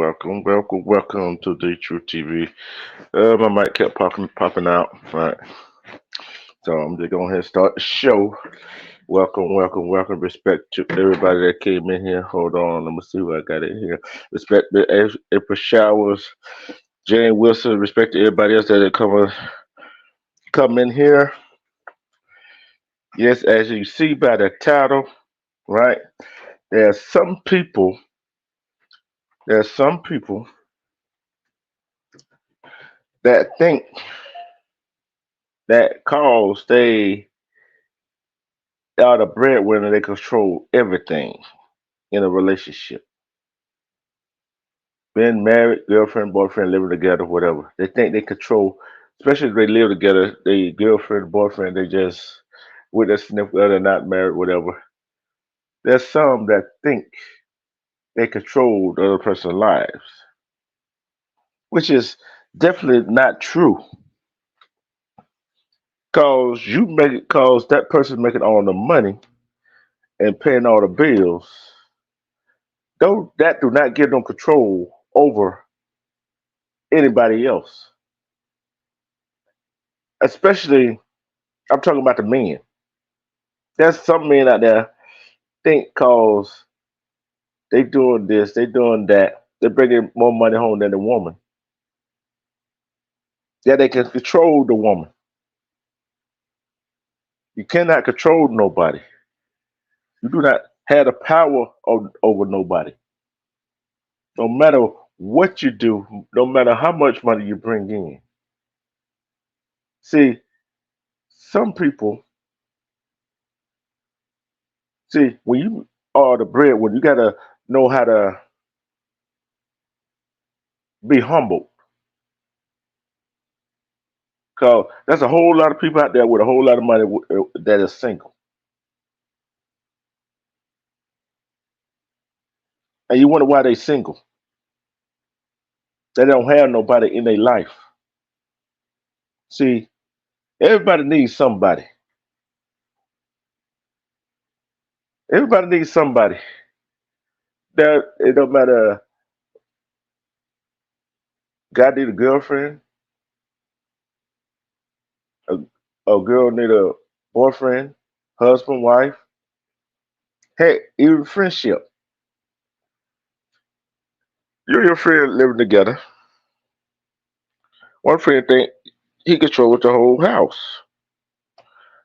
welcome to the True TV. My mic kept popping out, right? So I'm just going ahead and start the show. Welcome. Respect to everybody that came in here. Hold on, let me see who I got in here. Respect to April Showers, Jane Wilson. Respect to everybody else that come in here. Yes, as you see by the title, right? There are some people. There are some people that think that cause they are the breadwinner, they control everything in a relationship. Being married, girlfriend, boyfriend, living together, whatever. They think they control, especially if they live together, they girlfriend, boyfriend, they just with their significant other, not married, whatever. There's some that think they control the other person's lives, which is definitely not true. Cause that person making all the money and paying all the bills. Though that do not give them control over anybody else. Especially, I'm talking about the men. There's some men out there think cause they doing this, they doing that, they're bringing more money home than the woman. Yeah, they can control the woman. You cannot control nobody. You do not have the power over nobody. No matter what you do, no matter how much money you bring in. See, some people, see, when you are the breadwinner, you gotta know how to be humble. Cause there's a whole lot of people out there with a whole lot of money that is single, and you wonder why they single. They don't have nobody in their life. See, everybody needs somebody. Everybody needs somebody. That it don't matter. Guy need a girlfriend. A, a girl need a boyfriend, husband, wife. Heck, even friendship. You and your friend living together. One friend think he controls the whole house.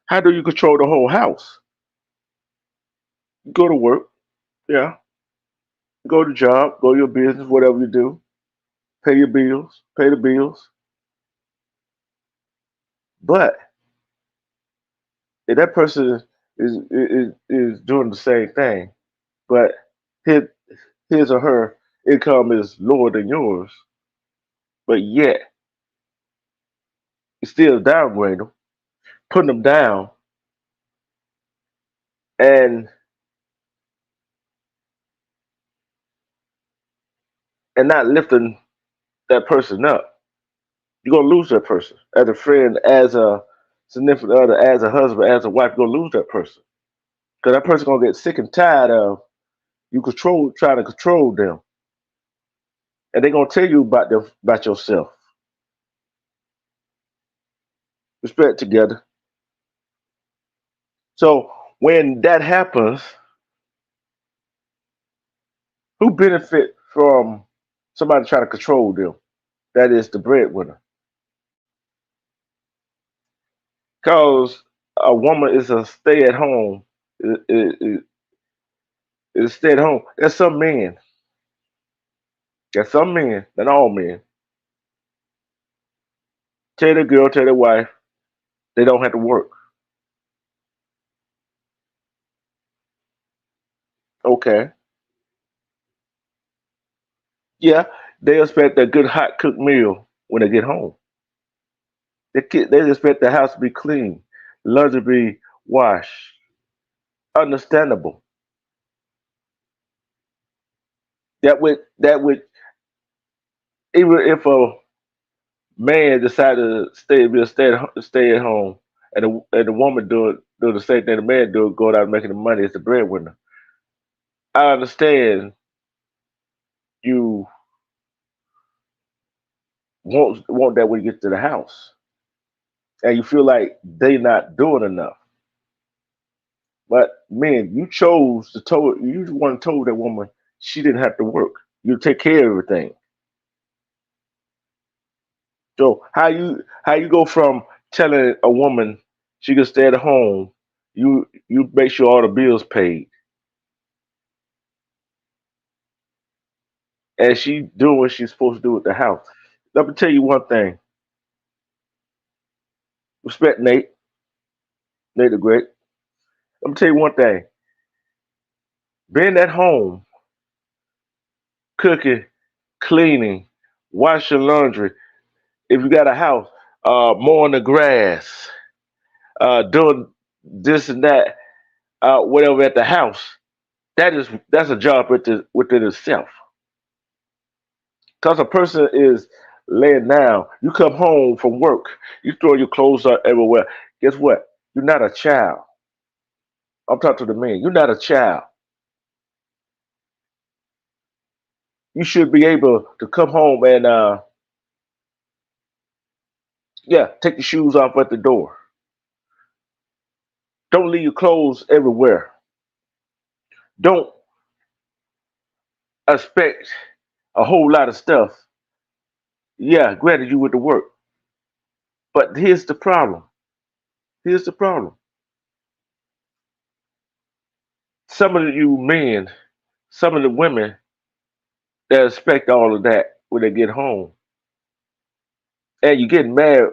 How do you control the whole house? Go to work, yeah. Go to job, go to your business, whatever you do. Pay your bills, pay the bills. But if that person is doing the same thing, but his his or her income is lower than yours, but yet you still downgrade them, putting them down, and not lifting that person up, you're gonna lose that person as a friend, as a significant other, as a husband, as a wife. You're gonna lose that person because that person gonna get sick and tired of you trying to control them, and they're gonna tell you about yourself. Respect together. So when that happens, who benefit from somebody trying to control them? That is the breadwinner. Because a woman is a stay at home. Is stay at home. There's some men, not all men, tell the girl, tell their wife, they don't have to work. Okay. Yeah, they expect a good hot cooked meal when they get home. They expect the house to be clean, laundry to be washed. Understandable. That would even if a man decided to stay at home, and the woman do the same thing the man do, going out and making the money as the breadwinner. I understand you. want that when you get to the house, and you feel like they not doing enough. But man, you chose to told you want to told that woman she didn't have to work. You take care of everything. So how you go from telling a woman she can stay at home, you make sure all the bills paid, and she doing what she's supposed to do at the house. Let me tell you one thing. Respect Nate the Great. Let me tell you one thing. Being at home, cooking, cleaning, washing laundry. If you got a house, mowing the grass, doing this and that, whatever at the house. That's a job within itself. Because a person is laying down, you come home from work, you throw your clothes out everywhere. Guess what? You're not a child. I'm talking to the man. You're not a child. You should be able to come home and yeah, take your shoes off at the door. Don't leave your clothes everywhere. Don't expect a whole lot of stuff. Yeah, granted you went to work, but here's the problem. Here's the problem. Some of you men, some of the women that expect all of that when they get home, and you get mad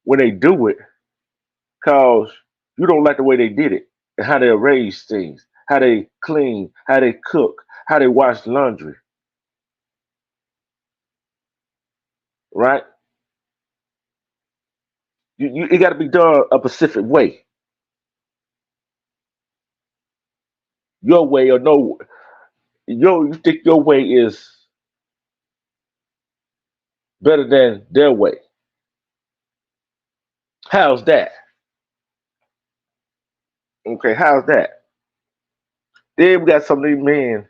when they do it because you don't like the way they did it and how they arrange things, how they clean, how they cook, how they wash laundry, right? It got to be done a specific way, your way or no. You think your way is better than their way? How's that? Okay, how's that? Then we got some of these men,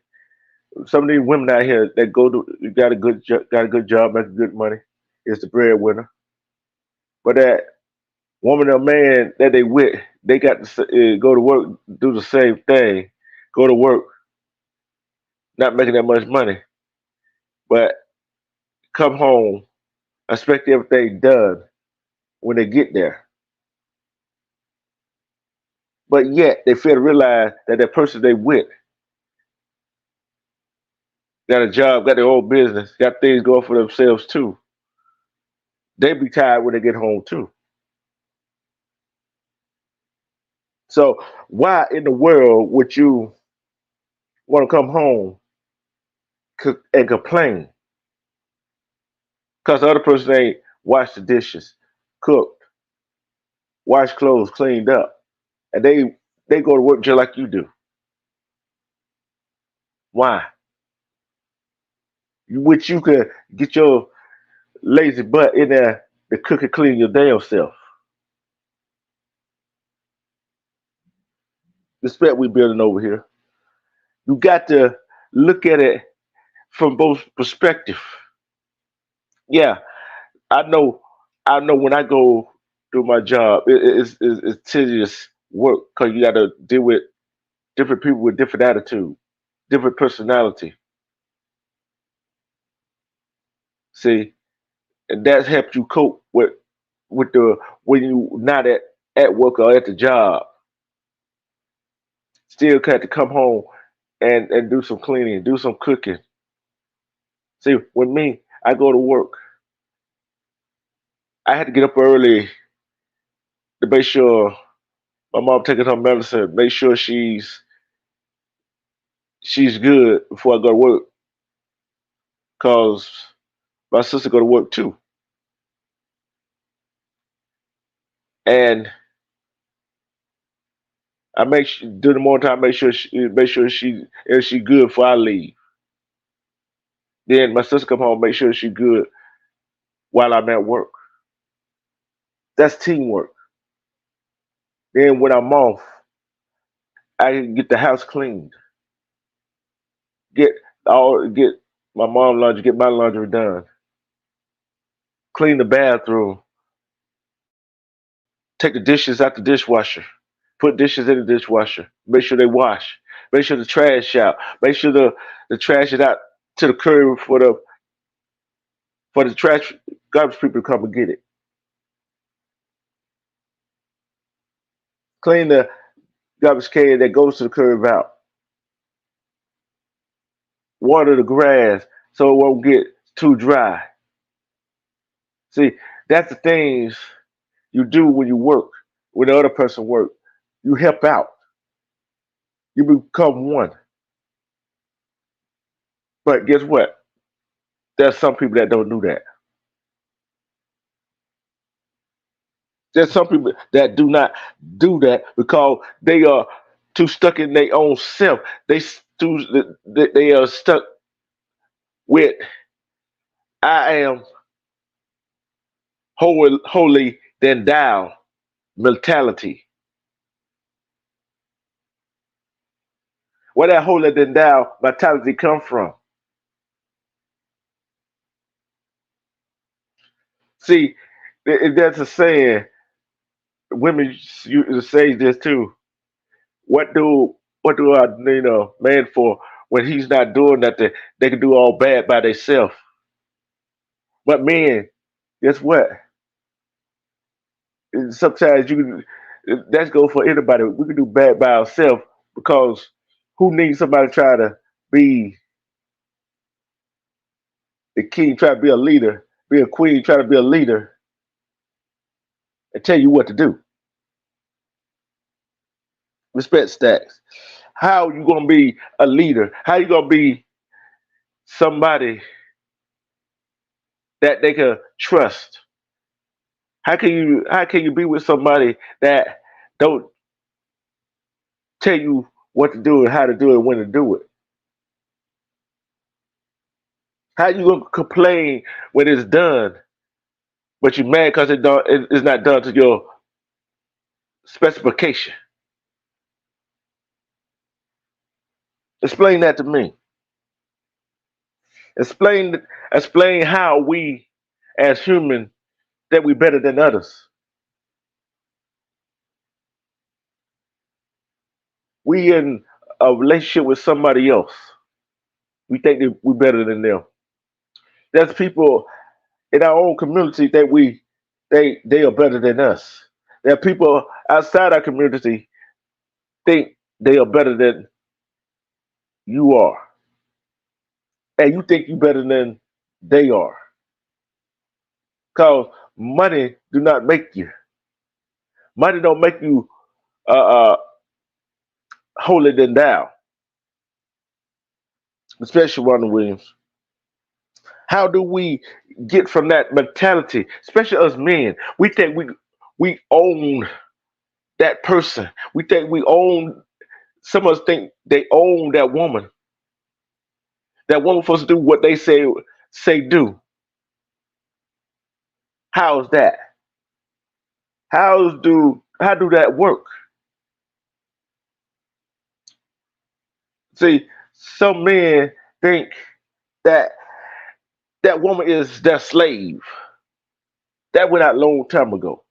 some of these women out here that go to got a got a good job, making good money, is the breadwinner. But that woman or man that they with, they got to go to work, do the same thing, go to work, not making that much money, but come home, expect everything done when they get there. But yet they fail to realize that that person they with got a job, got their own business, got things going for themselves too. They be tired when they get home too. So why in the world would you want to come home and complain because the other person ain't washed the dishes, cooked, washed clothes, cleaned up, and they go to work just like you do? Why? Which you could get your lazy butt in there to cook and clean your damn self. Respect we building over here. You got to look at it from both perspectives. Yeah, I know. I know when I go do my job, it's tedious work because you got to deal with different people with different attitude, different personality. See, and that helps you cope with the when you not at work or at the job. Still got to come home and do some cleaning, do some cooking. See, with me, I go to work. I had to get up early to make sure my mom taking her medicine, make sure she's good before I go to work. Cause my sister go to work too, and I make sure do the more time. Make sure she good before I leave. Then my sister come home, make sure she good while I'm at work. That's teamwork. Then when I'm off, I can get the house cleaned, get get my mom laundry, get my laundry done, clean the bathroom, take the dishes out the dishwasher, put dishes in the dishwasher, make sure they wash, make sure the trash out, make sure the trash is out to the curb for the trash garbage people to come and get it. Clean the garbage can that goes to the curb out. Water the grass so it won't get too dry. See, that's the things you do when you work, when the other person work. You help out. You become one. But guess what? There's some people that don't do that. There's some people that do not do that because they are too stuck in their own self. They are stuck with I am holy than thou mentality. Where that holier than thou mentality come from? See, there's a saying. Women say this too. What do a man for when he's not doing nothing? They can do all bad by themselves. But men, guess what? Sometimes you can. That's go for anybody. We can do bad by ourselves because who needs somebody to try to be the king, try to be a leader, be a queen, try to be a leader, and tell you what to do? Respect stacks. How you gonna be a leader? How you gonna be somebody that they can trust? How can you be with somebody that don't tell you what to do and how to do it and when to do it? How you gonna complain when it's done, but you mad because it's not done to your specification? Explain that to me. Explain explain how we as human that we better than others. We in a relationship with somebody else. We think that we better than them. There's people in our own community that they are better than us. There are people outside our community think they are better than you are, and you think you better than they are. Cause money do not make you. Money don't make you uh, uh, holier than thou, especially Ronald Williams. How do we get from that mentality, especially us men? We think we own that person. We think we own. Some of us think they own that woman. That woman supposed to do what they say do. How's that? How do that work? See, some men think that that woman is their slave. That went out a long time ago.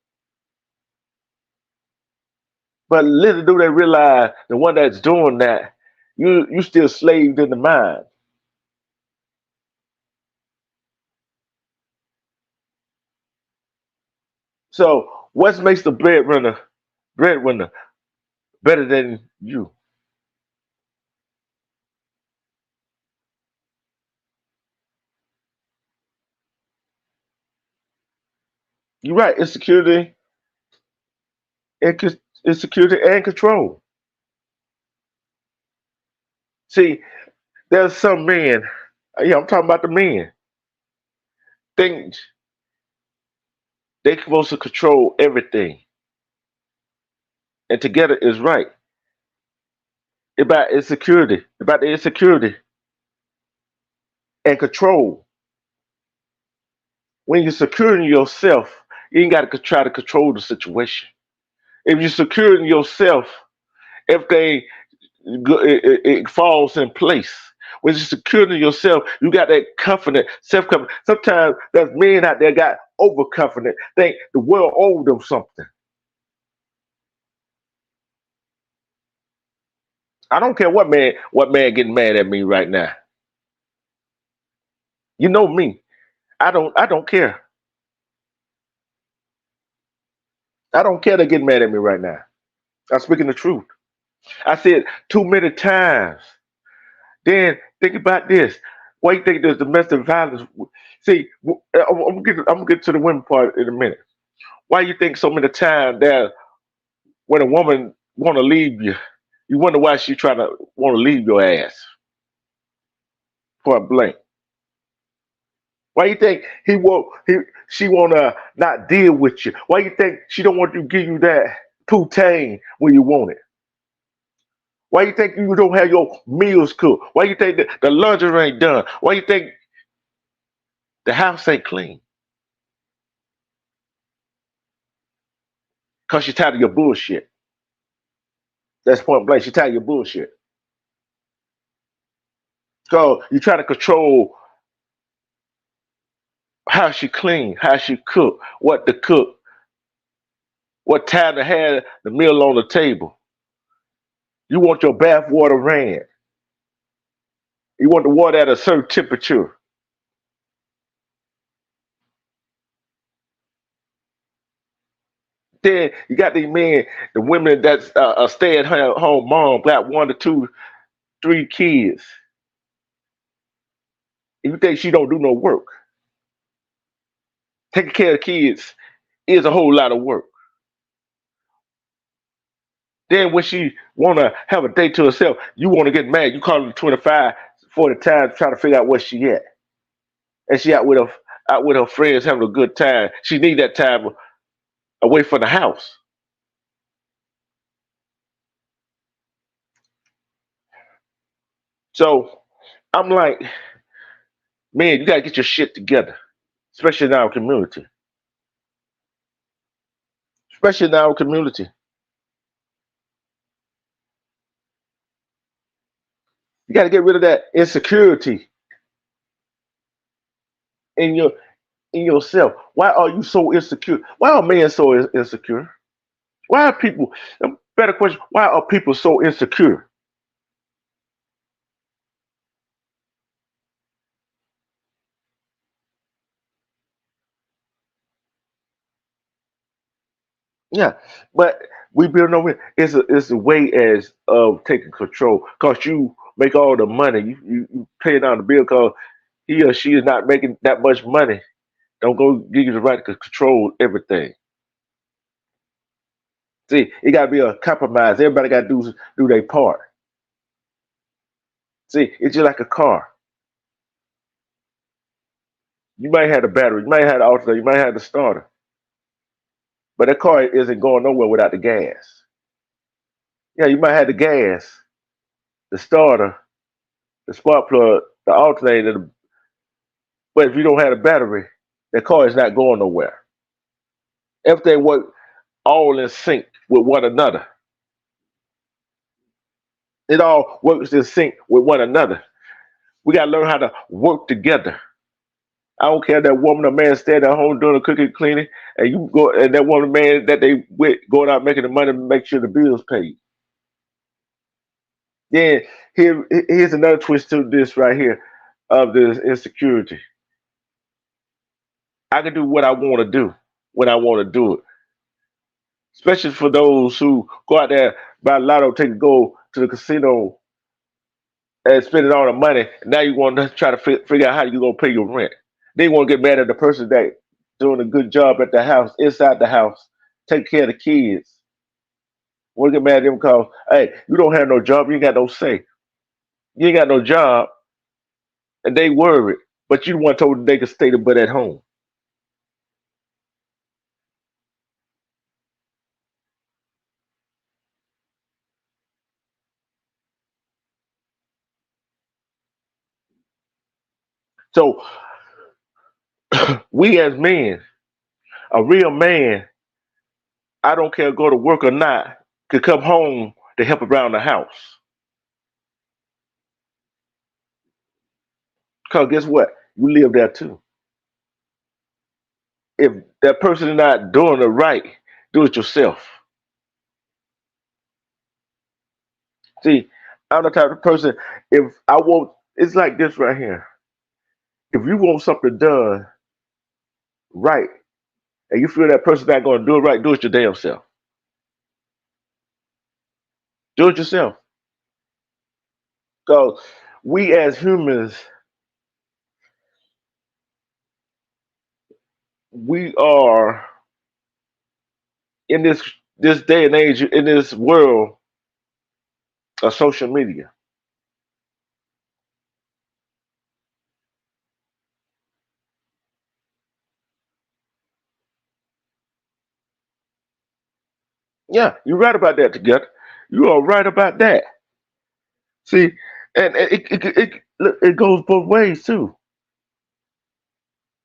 But little do they realize the one that's doing that, you still slaved in the mind. So what makes the breadwinner better than you? You're right. Insecurity and control. See, there's some men. Yeah, I'm talking about the men. Think they supposed to control everything, and together is right. About the insecurity and control. When you're securing yourself, you ain't got to try to control the situation. If you're securing yourself, everything it falls in place. When you're securing yourself, you got that confidence, self confidence. Sometimes there's men out there got overconfident, think the world owed them something. I don't care what man getting mad at me right now. You know me. I don't care. I don't care they're getting mad at me right now. I'm speaking the truth. I said too many times. Then think about this. Why you think there's domestic violence? See, I'm gonna get to the women part in a minute. Why you think so many times that when a woman want to leave you, you wonder why she trying to want to leave your ass point blank. Why you think she wanna not deal with you? Why you think she don't want to give you that poutine when you want it? Why you think you don't have your meals cooked? Why you think the laundry ain't done? Why you think the house ain't clean? Cause she tired of your bullshit. That's point blank. She tired of your bullshit. So you try to control how she clean, how she cook, what to cook, what time to have the meal on the table. You want your bath water ran. You want the water at a certain temperature. Then you got these men, the women that's a stay-at-home mom, got one to two, three kids. And you think she don't do no work? Taking care of kids is a whole lot of work. Then when she wanna have a day to herself, you wanna get mad. You call her 25, 40 times trying to figure out where she at. And she out with her friends having a good time. She need that time away from the house. So I'm like, man, you gotta get your shit together, especially in our community. Especially in our community. You gotta get rid of that insecurity in yourself. Why are you so insecure? Why are men so insecure? Why are people? A better question: why are people so insecure? Yeah, but we build over it. It's a way as of taking control because you make all the money. You pay down the bill because he or she is not making that much money. Don't go give you the right to control everything. See, it got to be a compromise. Everybody got to do their part. See, it's just like a car. You might have the battery, you might have the alternator, you might have the starter, but that car isn't going nowhere without the gas. Yeah, you might have the gas, the starter, the spark plug, the alternator, but if you don't have the battery, the car is not going nowhere. Everything work all in sync with one another. It all works in sync with one another. We gotta learn how to work together. I don't care that woman or man standing at home doing the cooking cleaning, and you go and that woman man that they with going out making the money to make sure the bills paid. Then here's another twist to this right here of this insecurity. I can do what I want to do when I want to do it. Especially for those who go out there buy a lotto, take a go to the casino and spending all the money. Now you want to try to figure out how you gonna pay your rent. Then you want to get mad at the person that doing a good job at the house, inside the house, take care of the kids. Want to get mad at them because hey, you don't have no job, you ain't got no say. You ain't got no job, and they worried, but you the one told them they could stay the butt at home. So we as men, a real man, I don't care go to work or not, could come home to help around the house. Cause guess what? You live there too. If that person is not doing it right, do it yourself. See, I'm the type of person. If I want, it's like this right here. If you want something done right, and you feel that person not going to do it right, do it your damn self. Do it yourself. Because we as humans, we are in this day and age, in this world of social media. Yeah, you're right about that. Together, you are right about that. See, and it goes both ways too.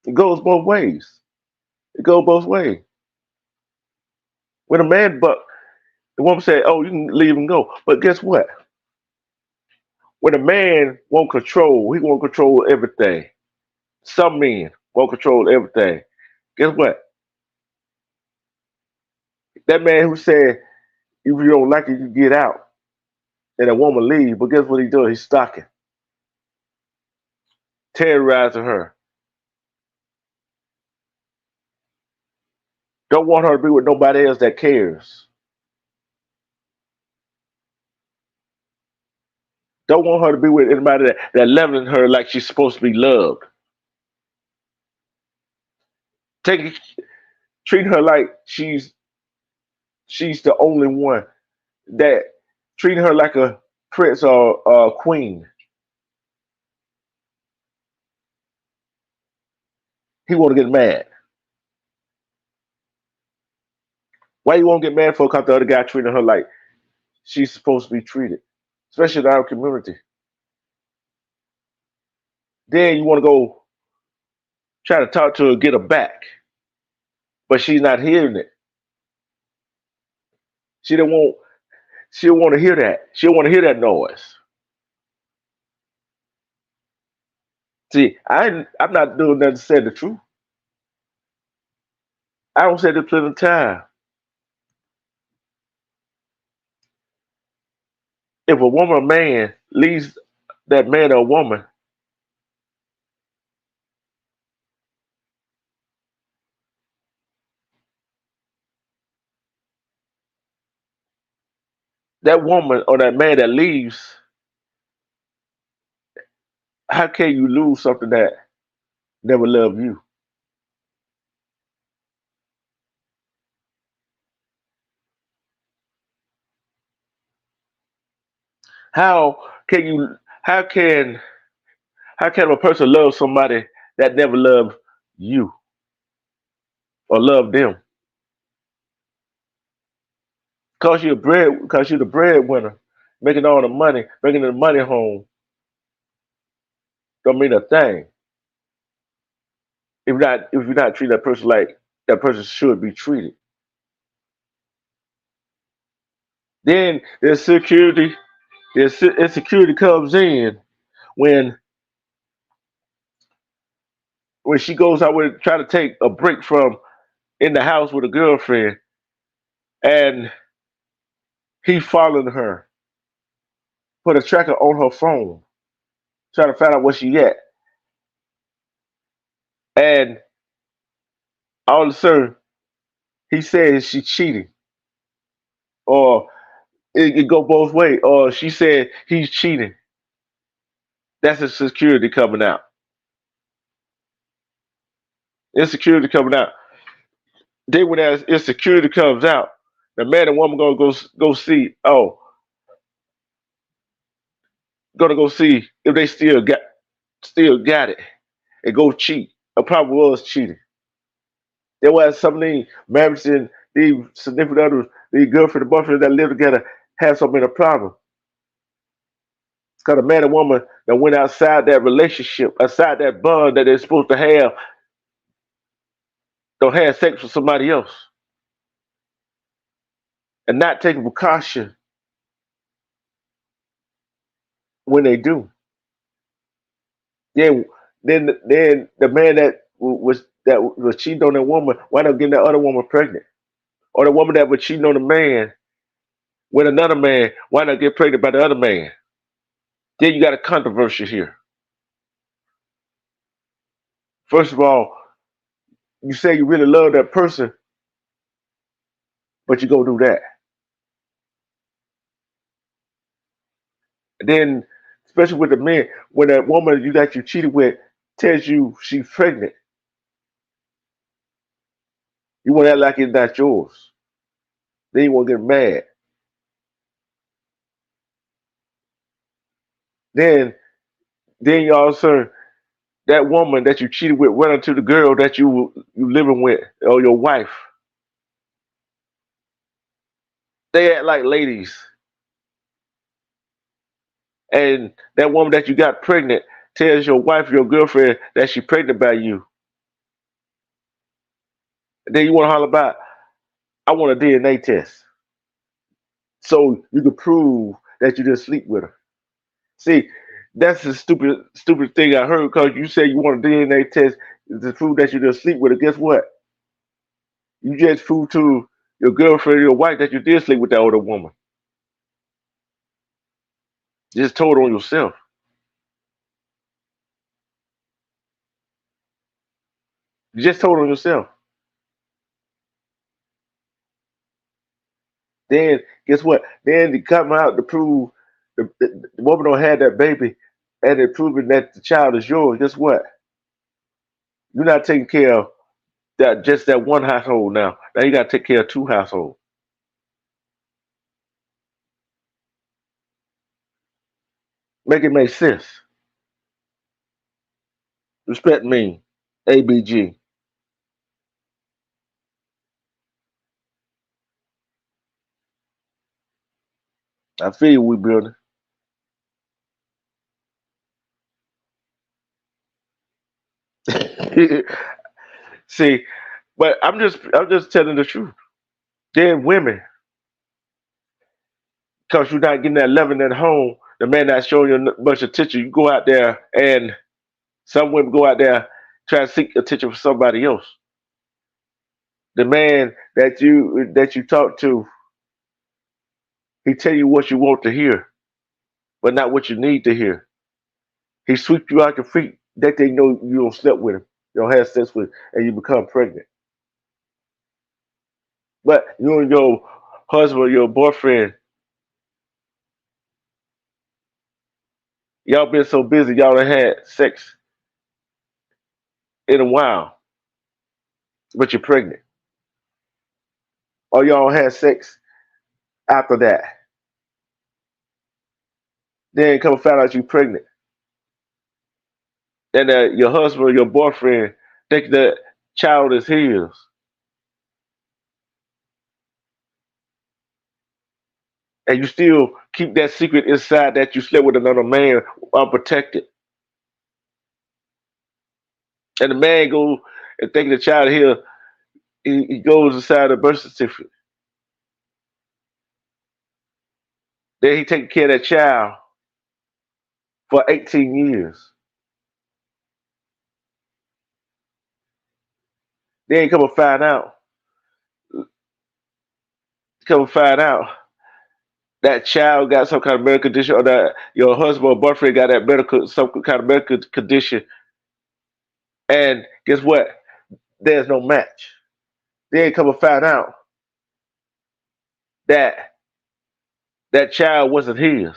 It goes both ways. It goes both ways. When a man, but the woman said, "Oh, you can leave and go," but guess what? When a man won't control, he won't control everything. Some men won't control everything. Guess what? That man who said, "If you don't like it, you get out," and a woman leave. But guess what he does? He's stalking, terrorizing her. Don't want her to be with nobody else that cares. Don't want her to be with anybody that loving her like she's supposed to be loved. Taking treating her like she's the only one that treating her like a prince or a queen. He want to get mad. Why you won't get mad for? Because the other guy treating her like she's supposed to be treated, especially in our community. Then you want to go try to talk to her, get her back, but she's not hearing it. She don't want. She don't want to hear that. She don't want to hear that noise. See, I'm not doing nothing to say the truth. I don't say this plenty of time. If a woman or man leaves that man or woman, that woman or that man that leaves, how can you lose something that never loved you? How can you? How can how can a person love somebody that never loved you or love them? Cause you're the breadwinner, making all the money, bringing the money home, don't mean a thing. If you're not treating that person like that person should be treated. Then the insecurity comes in when she goes out with try to take a break from in the house with a girlfriend and he following her, put a tracker on her phone, trying to find out where she at. And all of a sudden he says she cheating. Or it go both ways. Or she said he's cheating. That's insecurity coming out. Insecurity coming out. Then when that insecurity comes out, the man and woman gonna go see. Oh, gonna go see if they still got it and go cheat. Or probably was cheating. There was some of these marriages and these significant others, these girlfriend and boyfriend that live together have so many problems. Because a man and woman that went outside that relationship, outside that bond that they're supposed to have, don't have sex with somebody else and not taking precaution when they do. Then then the man was cheating on that woman wind up getting that other woman pregnant, or the woman that was cheating on the man with another man wind up get pregnant by the other man. Then you got a controversy here. First of all, you say you really love that person, but you go do that. And then, especially with the men, when that woman that you cheated with tells you she's pregnant, you want to act like it's not yours. Then you want to get mad. Then, then you all of a sudden that woman that you cheated with run into the girl that you living with or your wife. They act like ladies, and that woman that you got pregnant tells your wife, your girlfriend, that she pregnant by you. Then you want to holler about, I want a DNA test, so you can prove that you didn't sleep with her. See, that's the stupid thing I heard because you say you want a DNA test to prove that you didn't sleep with her. Guess what? You just proved to your girlfriend, your wife, that you did sleep with that older woman. You just told on yourself. You just told on yourself. Then guess what? Then they come out to prove the woman don't have that baby, and they're proving that the child is yours. Guess what? You're not taking care of that just that one household now. Now you got to take care of two households. Make it make sense. Respect me, ABG. I feel you, we building. See, but I'm just telling the truth. Then women, because you're not getting that loving at home, the man not showing you much attention. You go out there, and some women go out there try to seek attention from somebody else. The man that you talk to, he tell you what you want to hear, but not what you need to hear. He sweep you out your feet. That they know you don't slept with him, you don't have sex with him, and you become pregnant. But you and your husband or your boyfriend, y'all been so busy, y'all done had sex in a while, but you're pregnant. Or y'all had sex after that. Then come find out you pregnant. And your husband or your boyfriend think that child is his. And you still keep that secret inside that you slept with another man unprotected. And the man go and think the child here, he goes inside the birth certificate. Then he taking care of that child for 18 years. Then come and find out that child got some kind of medical condition, or that your husband or boyfriend got that medical some kind of medical condition. And guess what? There's no match. Then come and find out that that child wasn't his.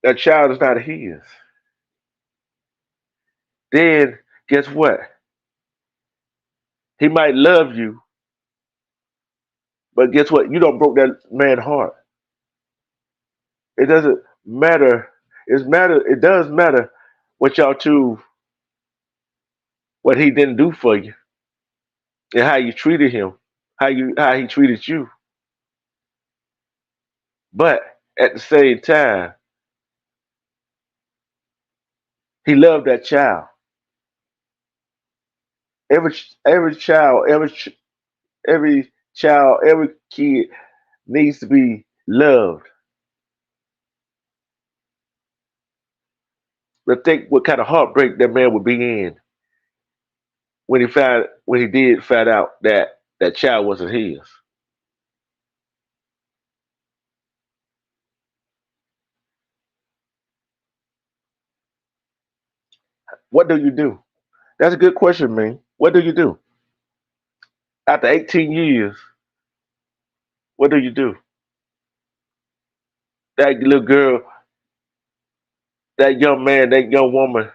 That child is not his. Then guess what? He might love you, but guess what? You don't broke that man's heart. It doesn't matter. It does matter what y'all two, what he didn't do for you, and how you treated him, how he treated you. But at the same time, he loved that child. Every child, every child, every kid needs to be loved. But think what kind of heartbreak that man would be in when he did find out that that child wasn't his. What do you do? That's a good question, man. What do you do after 18 years? What do you do? That little girl, that young man, that young woman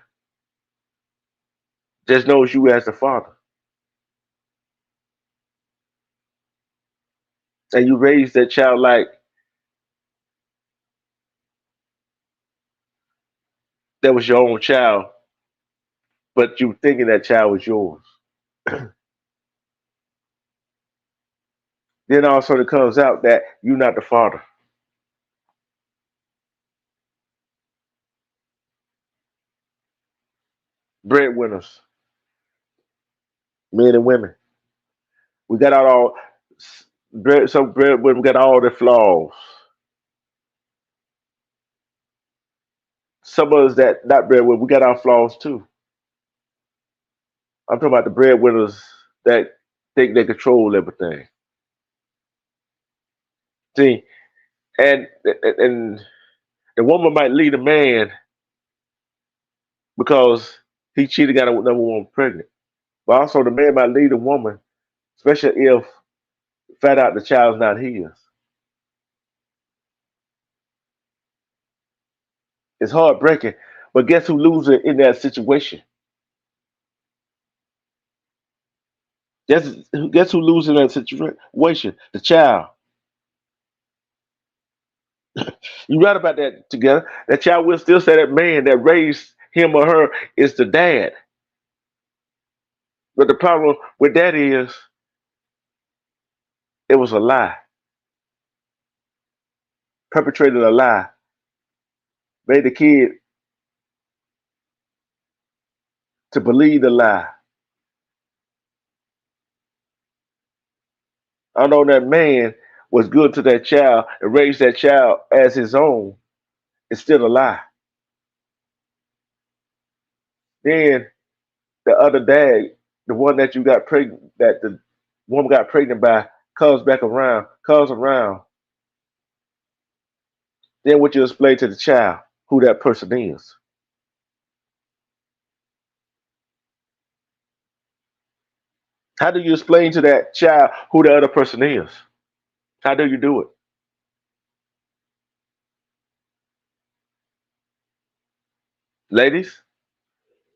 just knows you as the father, and you raised that child like that was your own child, but you thinking that child was yours. Then also it comes out that you're not the father. Breadwinners, men and women, we got out all some breadwinners got all their flaws. Some of us that not breadwinners, we got our flaws too. I'm talking about the breadwinners that think they control everything. See, and the woman might lead a man because he cheated, got a number one pregnant. But also the man might lead a woman, especially if found out the child's not his. It's heartbreaking. But guess who loses in that situation? Guess, guess who loses in that situation? The child. You right about that together. That child will still say that man that raised him or her is the dad. But the problem with that is it was a lie. Perpetrated a lie. Made the kid to believe the lie. I know that man was good to that child and raised that child as his own. It's still a lie. Then the other dad, the one that you got pregnant, that the woman got pregnant by, comes around. Then what you explain to the child who that person is. How do you explain to that child who the other person is? How do you do it? Ladies,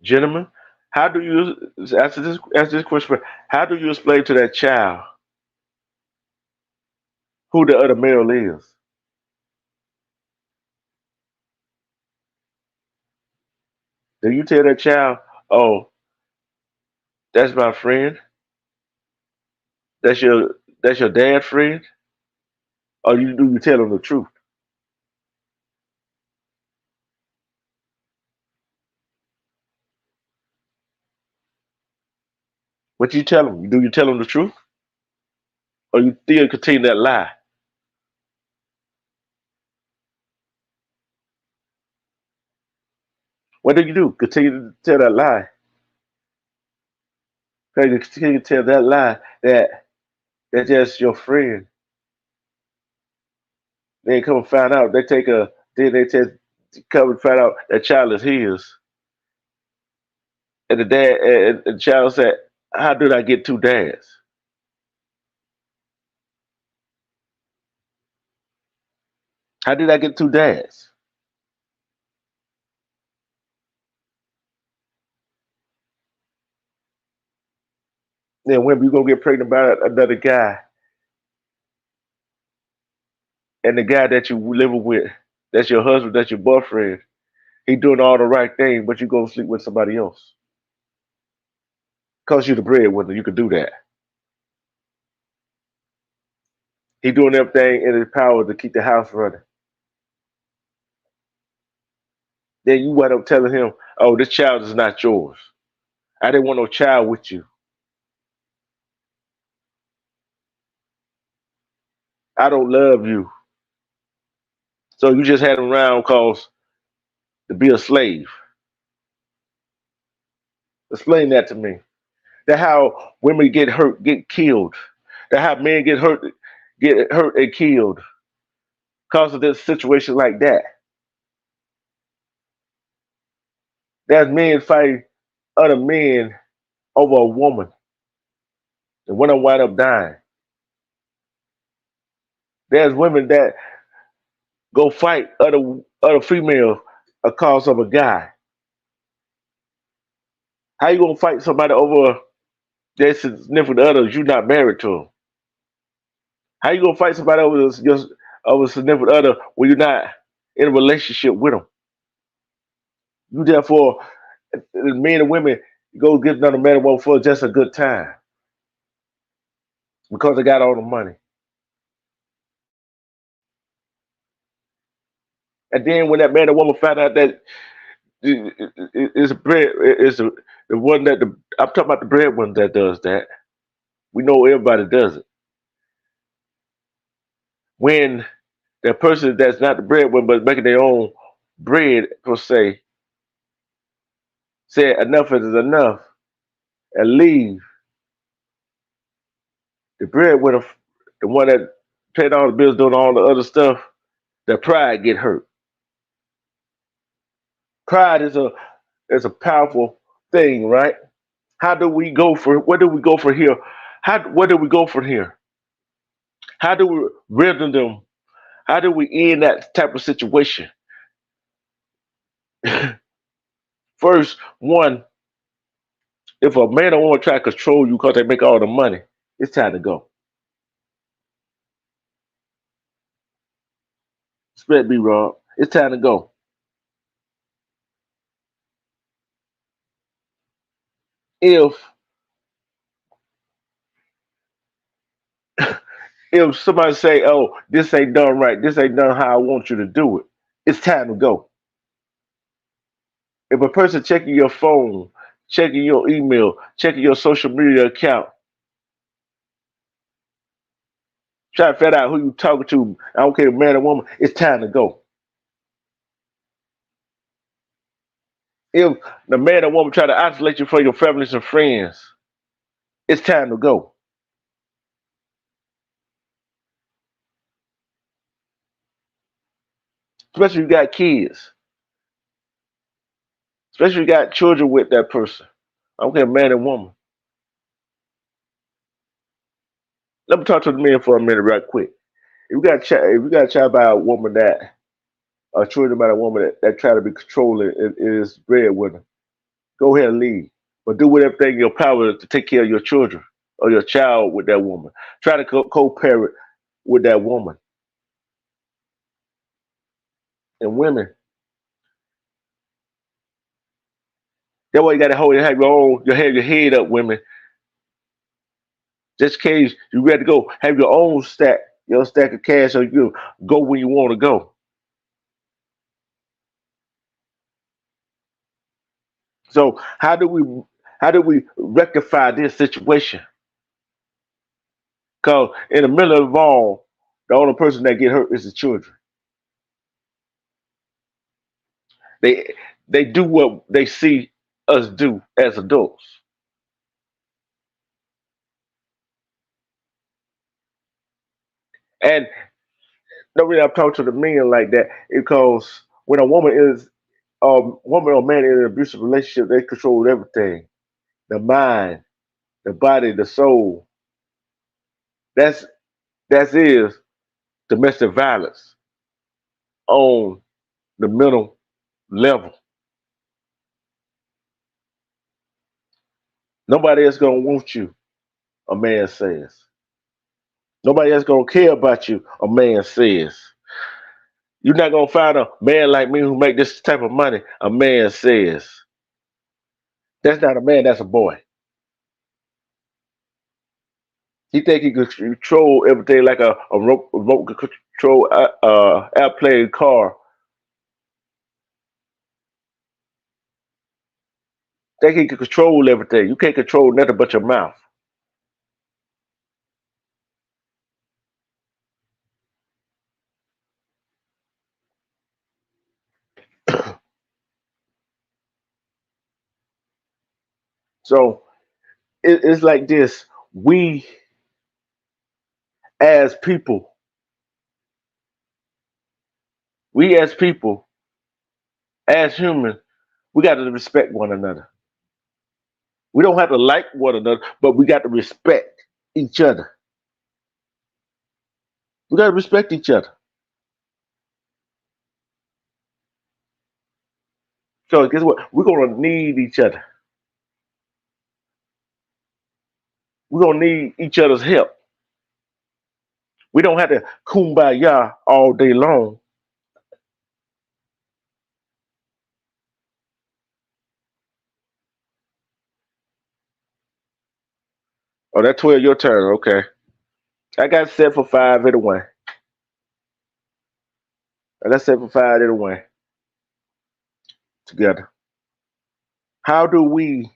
gentlemen, how do you answer this question? How do you explain to that child who the other male is? Do you tell that child, oh, that's my friend, that's your dad friend? Or you tell them the truth? What you tell them? Do you tell them the truth? Or you still continue that lie? What do you do? Continue to tell that lie. Continue to tell that lie that that's just your friend. Then come and find out. They take a then they test come and find out that child is his. And the dad and the child said, how did I get two dads? How did I get two dads? Then when you gonna get pregnant by another guy and the guy that you living with, that's your husband, that's your boyfriend, he doing all the right things, but you go sleep with somebody else. Cause you the breadwinner, you could do that. He doing everything in his power to keep the house running. Then you wind up telling him, "Oh, this child is not yours. I didn't want no child with you." I don't love you. So you just had him around cause to be a slave. Explain that to me. That how women get hurt, get killed. That how men get hurt and killed because of this situation like that. There's men fighting other men over a woman, and one of them wind up dying. There's women that go fight other females because of a guy. How you gonna fight somebody over their significant other if you're not married to them? How you gonna fight somebody over significant other when you're not in a relationship with them? You therefore, men and women go get another man and woman for just a good time because they got all the money. And then when that man and woman find out that it's bread, it's the one that I'm talking about the breadwinner that does that. We know everybody does it. When that person that's not the breadwinner but making their own bread per se said enough is enough and leave, the breadwinner, the one that paid all the bills, doing all the other stuff, their pride get hurt. Pride is a powerful thing, right? How do we go for where do we go from here? Where do we go from here? How do we rhythm them? How do we end that type of situation? First, one, if a man don't want to try to control you because they make all the money, it's time to go. Spread me, Rob. It's time to go. If if somebody say, "Oh, this ain't done right. This ain't done how I want you to do it," it's time to go. If a person checking your phone, checking your email, checking your social media account, trying to find out who you talking to, I don't care, man or woman, it's time to go. If the man or woman try to isolate you from your families and friends, it's time to go. Especially if you got kids, especially if you got children with that person. I don't care, man and woman. Let me talk to the men for a minute, right quick. If you got a child by a woman that, or children by a woman that try to be controlling and is breadwinner, go ahead and leave. But do whatever thing in your power to take care of your children or your child with that woman. Try to co-parent with that woman. And women, that's why you got to have your head up, women. Just in case you ready to go, have your own stack, your stack of cash, so you can go when you want to go. So how do we rectify this situation? Because in the middle of all, the only person that get hurt is the children. They they do what they see us do as adults. And the reason I talk to the men like that is because when a woman or man in an abusive relationship, they control everything. The mind, the body, the soul. That's that is domestic violence on the mental level. Nobody else gonna want you, a man says. Nobody else gonna care about you, a man says. You're not gonna find a man like me who make this type of money, a man says. That's not a man, that's a boy. He think he could control everything like a remote control airplane car. Think he can control everything. You can't control nothing but your mouth. So it's like this. We as people, we as people, as humans, we got to respect one another. We don't have to like one another, but we got to respect each other. We got to respect each other. So guess what? We're gonna need each other. We're gonna need each other's help. We don't have to kumbaya all day long. Oh, that's 12 your turn. Okay. I got set for five anyway. I got set for five anyway. Together. How do we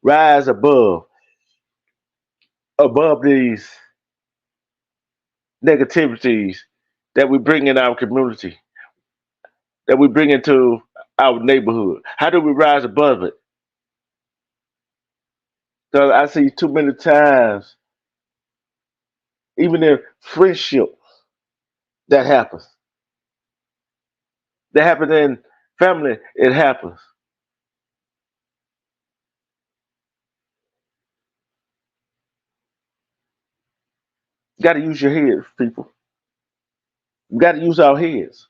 rise above these negativities that we bring in our community, that we bring into our neighborhood? How do we rise above it? Because I see too many times, even in friendship, that happens. That happens in family. It happens. You got to use your heads, people. We got to use our heads.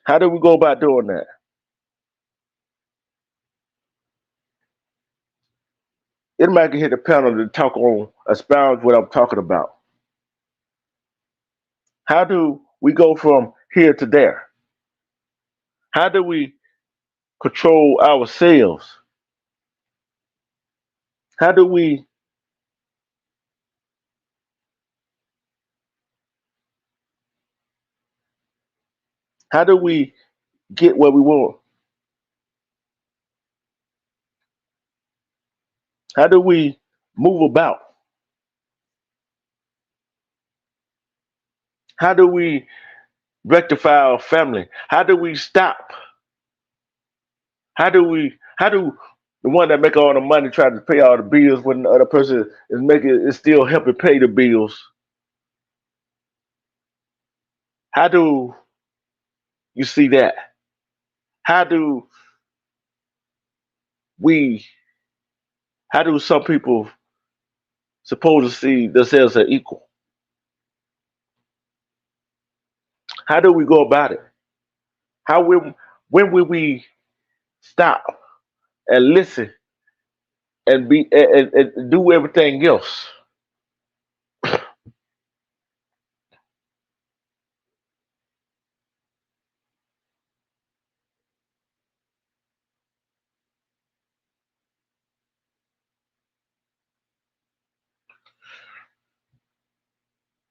How do we go about doing that? Anybody can hit the panel to talk on, expound what I'm talking about. How do we go from here to there? How do we control ourselves? How do we how do we get where we want? How do we move about? How do we rectify our family? How do we stop? How do the one that make all the money try to pay all the bills when the other person is still helping pay the bills? How do you see that? How do we how do some people supposed to see themselves as equal? How do we go about it? How when will we stop and listen and be and do everything else?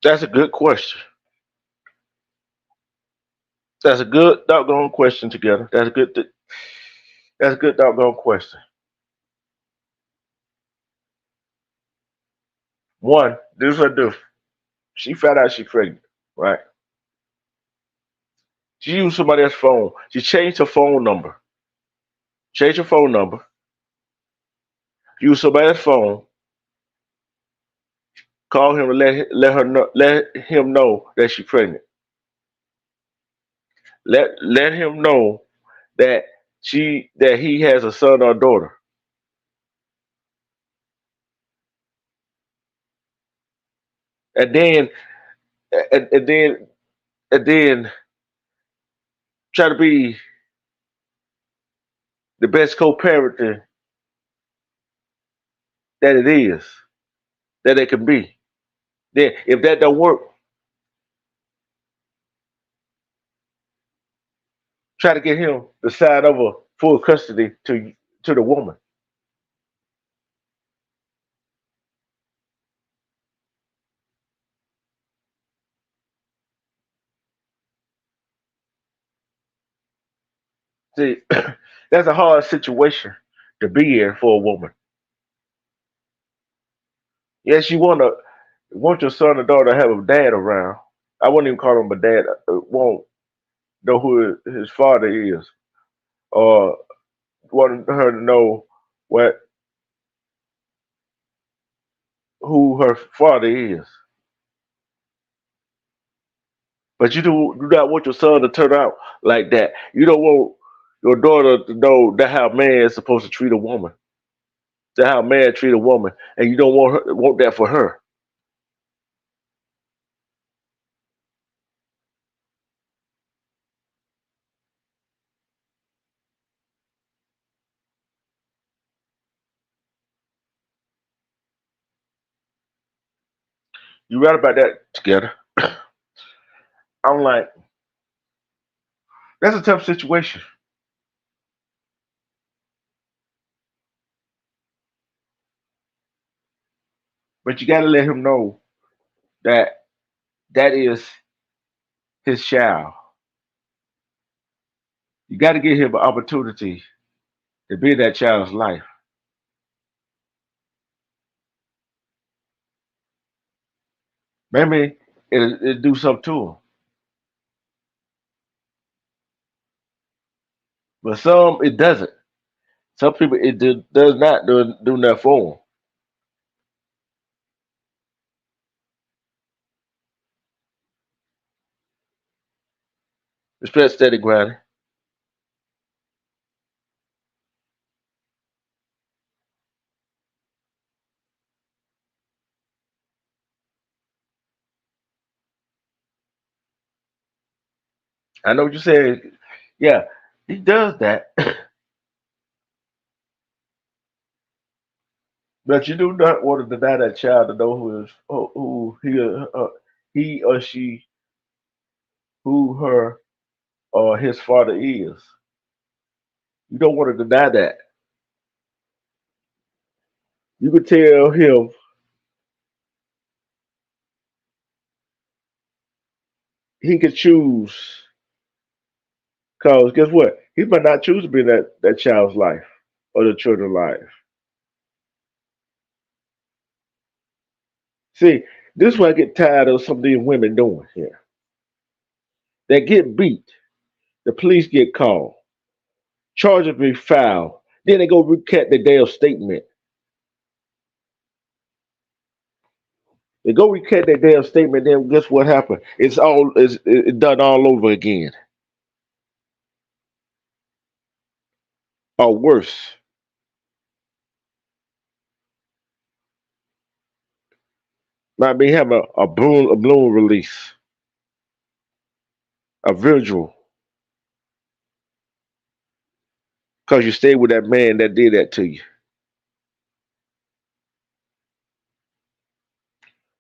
That's a good question. That's a good doggone question together. That's a good doggone question. One, this is what I do. She found out she pregnant, right? She used somebody else's phone. She changed her phone number. Changed her phone number. Used somebody else's phone. Call him and let him know that she's pregnant. Let him know that he has a son or a daughter. And then and, and then and then try to be the best co-parenting that it is, that it can be. Then if that don't work, try to get him to sign over full custody to the woman. See, that's a hard situation to be in for a woman. Yes, you want your son or daughter to have a dad around. I wouldn't even call him a dad. Won't know who his father is, or want her to know. what who her father is. But you do not want your son to turn out like that. You don't want your daughter to know that how a man is supposed to treat a woman. That how a man treat a woman, and you don't want that for her. You right about that together. I'm like, that's a tough situation. But you gotta let him know that that is his child. You gotta give him an opportunity to be in that child's life. Maybe it'll do something to him. But some it doesn't. Some people does not do nothing for them. Respect steady grinding. I know what you said. Yeah, he does that. But you do not want to deny that child to know who he or she, who her or his father is. You don't want to deny that. You can tell him he can choose. Cause guess what? He might not choose to be in that child's life or the children's life. See, this is what I get tired of some of these women doing here. They get beat. The police get called. Charges be filed. Then they go recant their damn statement. They go recant their damn statement. Then guess what happened? It's done all over again, or worse. Might be have a balloon release, a visual, because you stayed with that man that did that to you.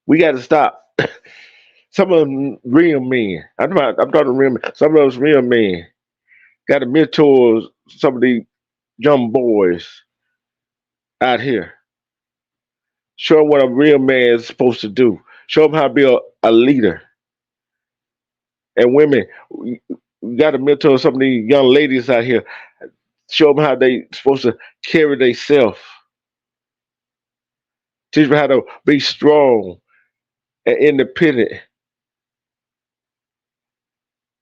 We got to stop. Some of them real men. I'm talking real men. Some of those real men got to mentor some of these young boys out here. Show them what a real man is supposed to do. Show them how to be a leader. And women, we got to mentor some of these young ladies out here. Show them how they supposed to carry themselves. Teach them how to be strong and independent.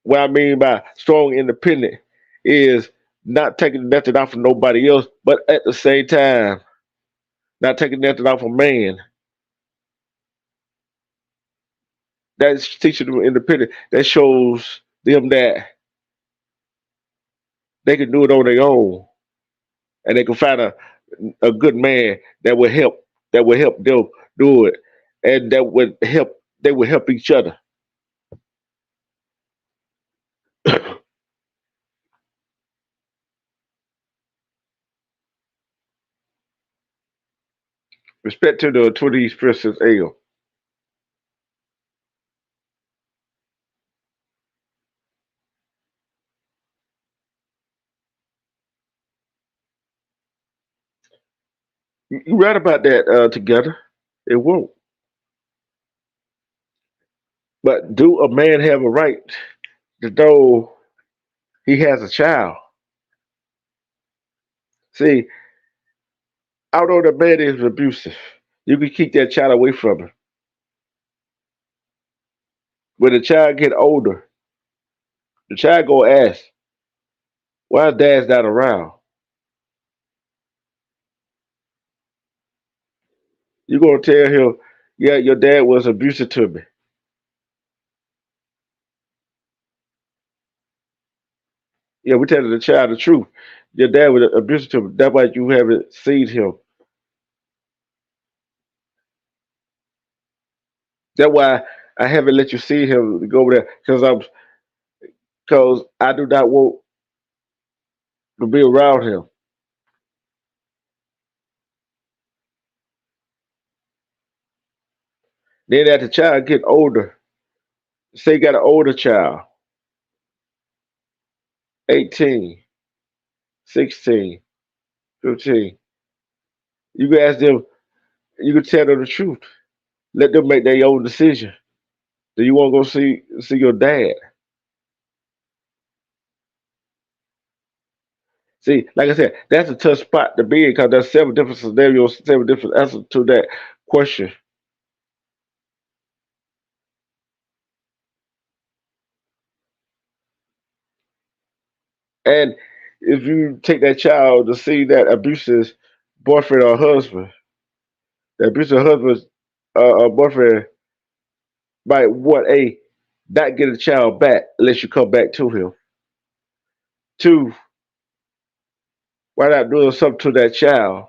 What I mean by strong independent is not taking nothing out from nobody else, but at the same time, not taking nothing out from man. That's teaching them independent. That shows them that they can do it on their own, and they can find a good man that will help them do it, and that would help. They will help each other. Respect to the 21st century. You read about that together. It won't. But do a man have a right to know he has a child? See, although the man is abusive, you can keep that child away from him. When the child get older, the child go ask, "Why dad's not around?" You're gonna tell him, yeah, your dad was abusive to me. Yeah, we telling the child the truth. Your dad was abusive to me. That's why you haven't seen him. That's why I haven't let you see him to go over there because I do not want to be around him. Then as the child get older, say you got an older child, 18, 16, 15, you can ask them, you can tell them the truth. Let them make their own decision. Do you want to go see your dad? See, like I said, that's a tough spot to be in because there's several different scenarios, several different answers to that question. And if you take that child to see that abusive boyfriend or husband, the abusive husband's boyfriend might want a not get a child back unless you come back to him. Two, why not doing something to that child?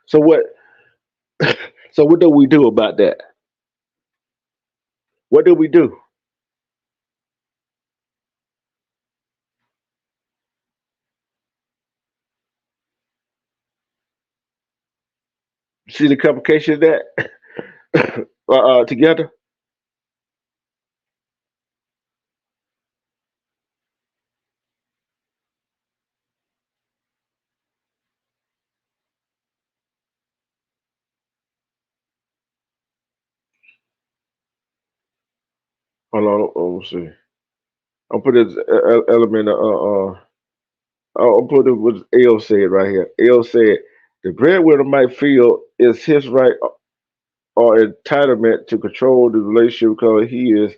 So what? So what do we do about that? What do we do? See the complication of that together. Hold on, let's see. I'll put this element. I'll put it what L said right here. L said the breadwinner might feel it's his right or entitlement to control the relationship because he is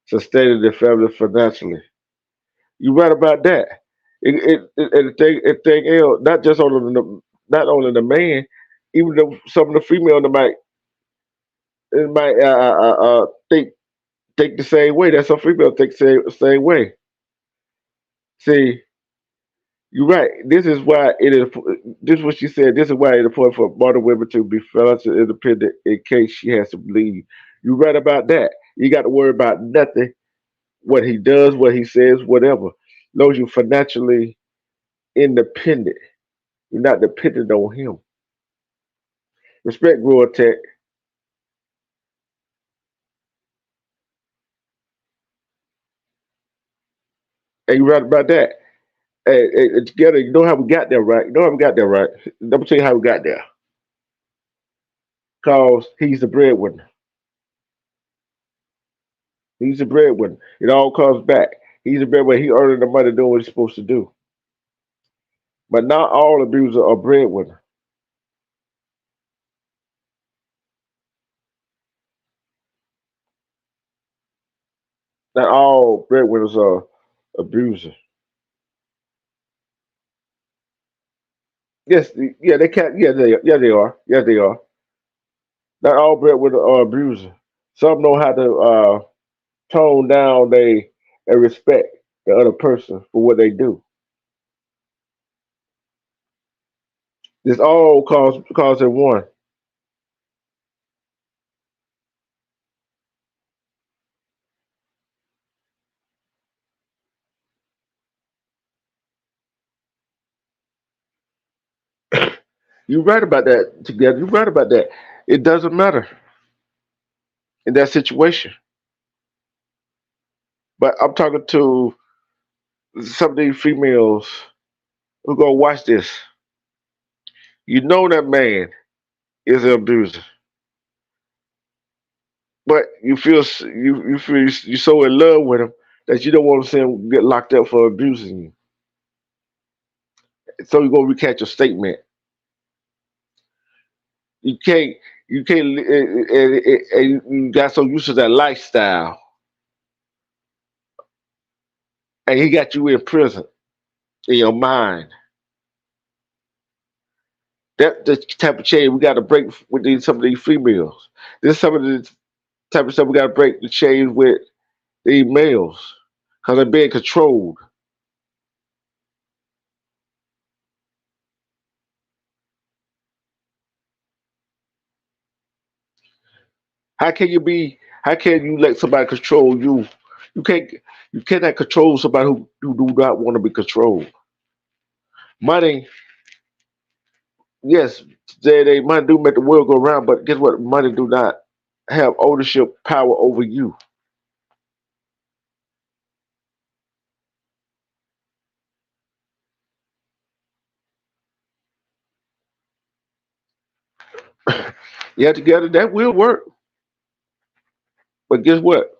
sustaining the family financially. You right about that. And the thing L, not just on not only the man, even some of the female that might it might think the same way. That's some female think same way. See, you're right. This is why it is. This is what she said. This is why it's important for modern women to be financially independent in case she has to leave. You're right about that. You got to worry about nothing. What he does, what he says, whatever. As long as you're financially independent, you're not dependent on him. Respect Grower Tech, and you're right about that. And together, you know how we got there, right? You know how we got there, right? Let me tell you how we got there. Cause he's the breadwinner. He's the breadwinner. It all comes back. He's the breadwinner. He earning the money doing what he's supposed to do. But not all abusers are breadwinners. Not all breadwinners are abusers. Yes, yeah, they can't. Yeah, they are. Yeah, they are. Not all breadwinners are abusers. Some know how to tone down they and respect the other person for what they do. This all cause in one. You right about that together. You right about that. It doesn't matter in that situation. But I'm talking to some of these females who go watch this. You know that man is an abuser, but you feel you're so in love with him that you don't want to see him get locked up for abusing you. So you go recatch your statement. You can't you can't and you got so used to that lifestyle, and he got you in prison. in your mind. That the type of chain we got to break with some of these females. This is some of the type of stuff we got to break the chains with these males because they're being controlled. How can you be? How can you let somebody control you? You can't. You cannot control somebody who do not want to be controlled. Money, yes, they money do make the world go round, but guess what? Money do not have ownership power over you. Yeah, together that will work, but guess what?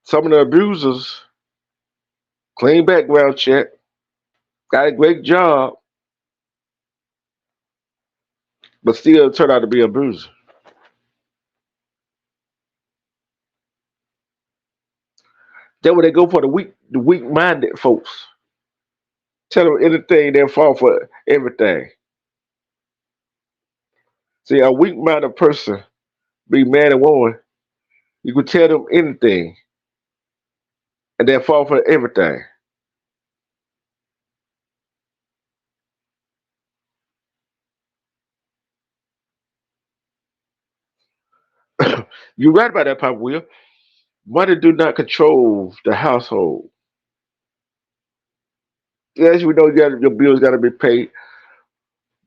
Some of the abusers clean background check, got a great job, but still turn out to be an abuser. Then when they go for the weak minded folks, tell them anything, they'll fall for everything. See, a weak minded person, be man and woman, you can tell them anything and they'll fall for everything. You're right about that, Papa Will. Money do not control the household. Yes, we know your bills got to be paid,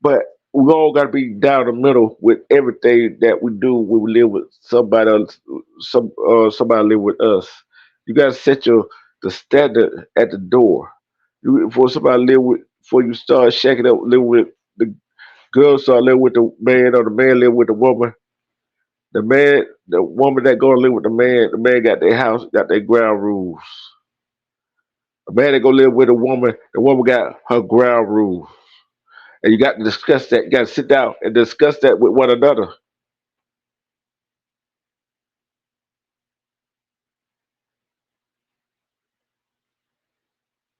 but we all got to be down the middle with everything that we do when we live with somebody else. Somebody live with us. You got to set your the standard at the door. For somebody live with, before you start shacking up, live with the girl, start living with the man, or the man live with the woman. The woman that go to live with the man got their house, got their ground rules. A man that go live with a woman, the woman got her ground rules. And you got to discuss that. You got to sit down and discuss that with one another.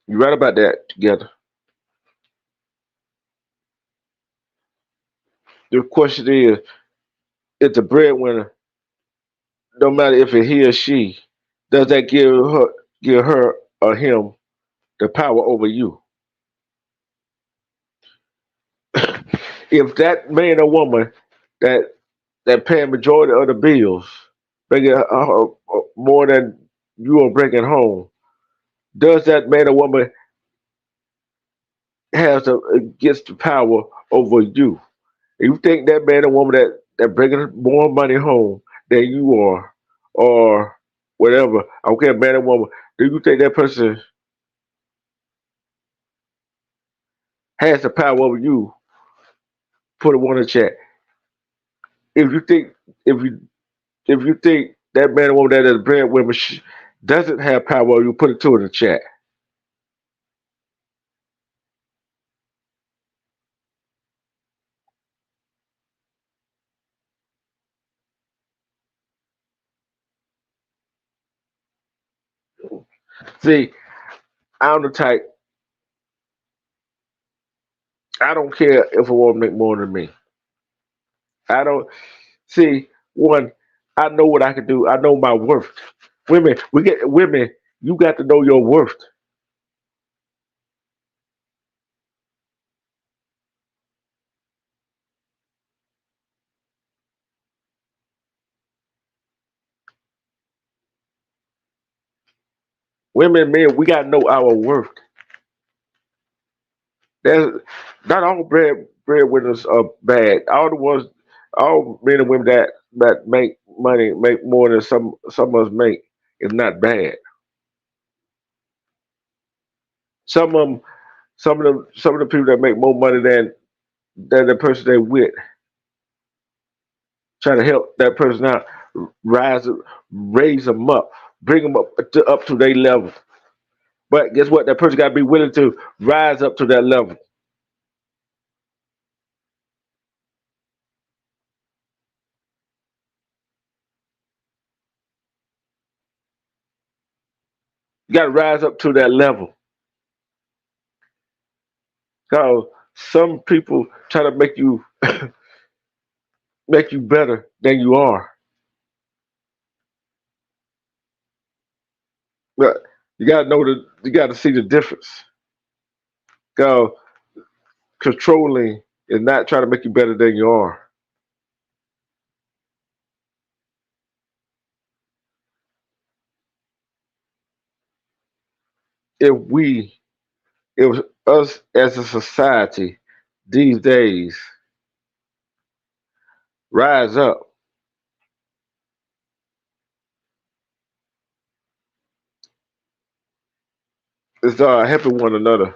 You right about that together. The question is the breadwinner, no matter if it's he or she, does that give her or him the power over you? If that man or woman that paying majority of the bills, bringing more than you are bringing home, does that man or woman gets the power over you? You think that man or woman that bringing more money home than you are, or whatever, I don't care, man or woman, do you think that person has the power over you? Put a one in the chat. If you think if you if you think that man or woman that is breadwinner doesn't have power over you, put it two in the chat. See, I'm the type. I don't care if a woman make more than me. I don't see one. I know what I can do. I know my worth. Women, we get women. You got to know your worth. Women, men, we got to know our worth. There's not all breadwinners are bad. All the ones, all men and women that make money, make more than some of us make, is not bad. Some of them, some of the people that make more money than the person they with, try to help that person out, rise, raise them up, bring them up to their level. But guess what? That person got to be willing to rise up to that level. You got to rise up to that level. Cause some people try to make you better than you are. But you gotta know the you gotta see the difference. Cause controlling is not trying to make you better than you are. If we if us as a society these days rise up and start helping one another,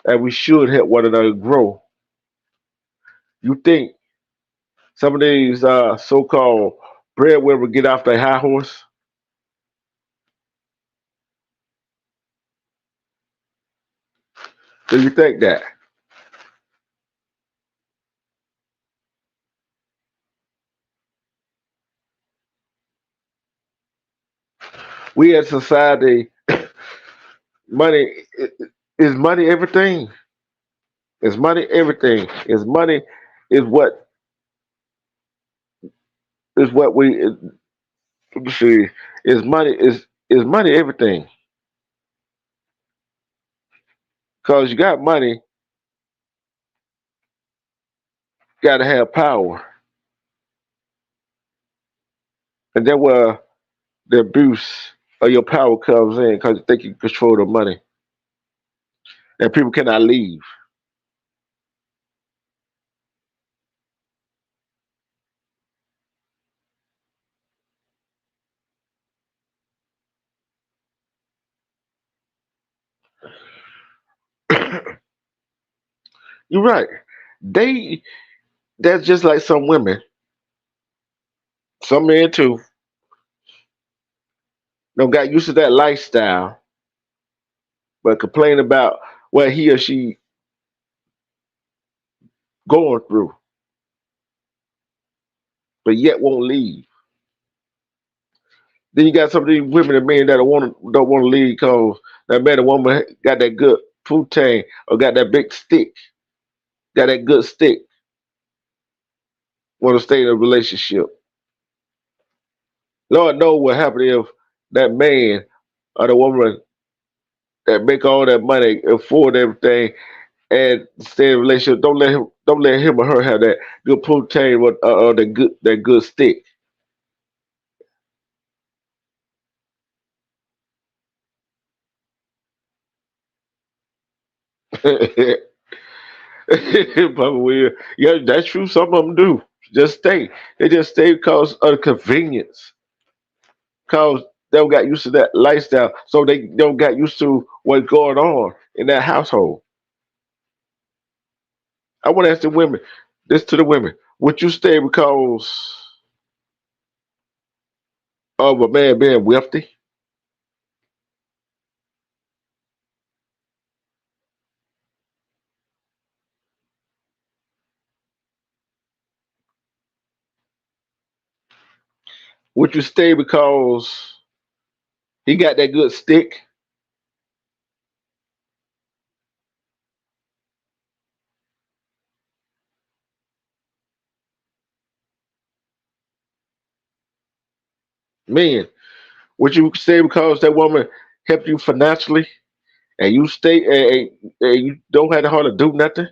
and we should help one another grow. You think some of these so-called breadwinners get off their high horse? Do you think that we as society, money is money everything? Is money everything? Is money is what is what we let me see? Is money everything? Cause you got money, got to have power, and then where the abuse of your power comes in, because you think you control the money, and people cannot leave. You're right. They that's just like some women, some men too. Don't got used to that lifestyle, but complain about what he or she going through, but yet won't leave. Then you got some of these women and men that don't want to leave because that man or woman got that good protein or got that big stick, got that good stick, want to stay in a relationship. Lord knows what happened if that man or the woman that make all that money, afford everything, and stay in a relationship. Don't let him or her have that good protein or that good stick. Papa Will, yeah, that's true. Some of them do just stay. They just stay because of the convenience, because they don't got used to that lifestyle, so they don't got used to what's going on in that household. I want to ask the women, this to the women: would you stay because of a man being wealthy? Would you stay because he got that good stick? Men, would you stay because that woman helped you financially and you stay and you don't have to hardly do nothing?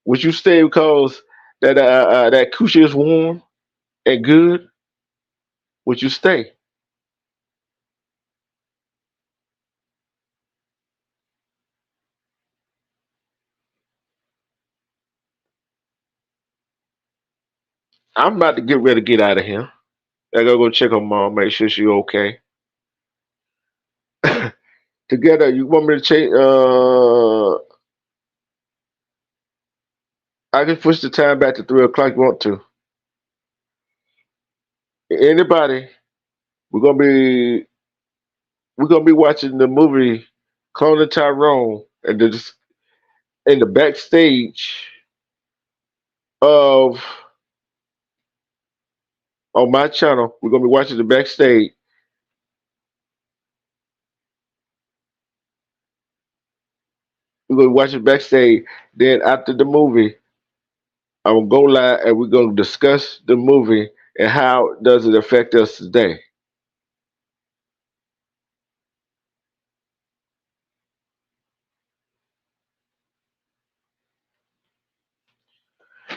Would you stay because that coochie is warm and good? Would you stay? I'm about to get ready to get out of here. I gotta go check on mom, make sure she okay. Together, you want me to change? I can push the time back to 3 o'clock. If you want to? Anybody? We're gonna be we're gonna be watching the movie Clone Tyrone and in the backstage of on my channel. We're gonna be watching the backstage. We're gonna watch it backstage. Then after the movie, I'm gonna go live and we're gonna discuss the movie and how does it affect us today.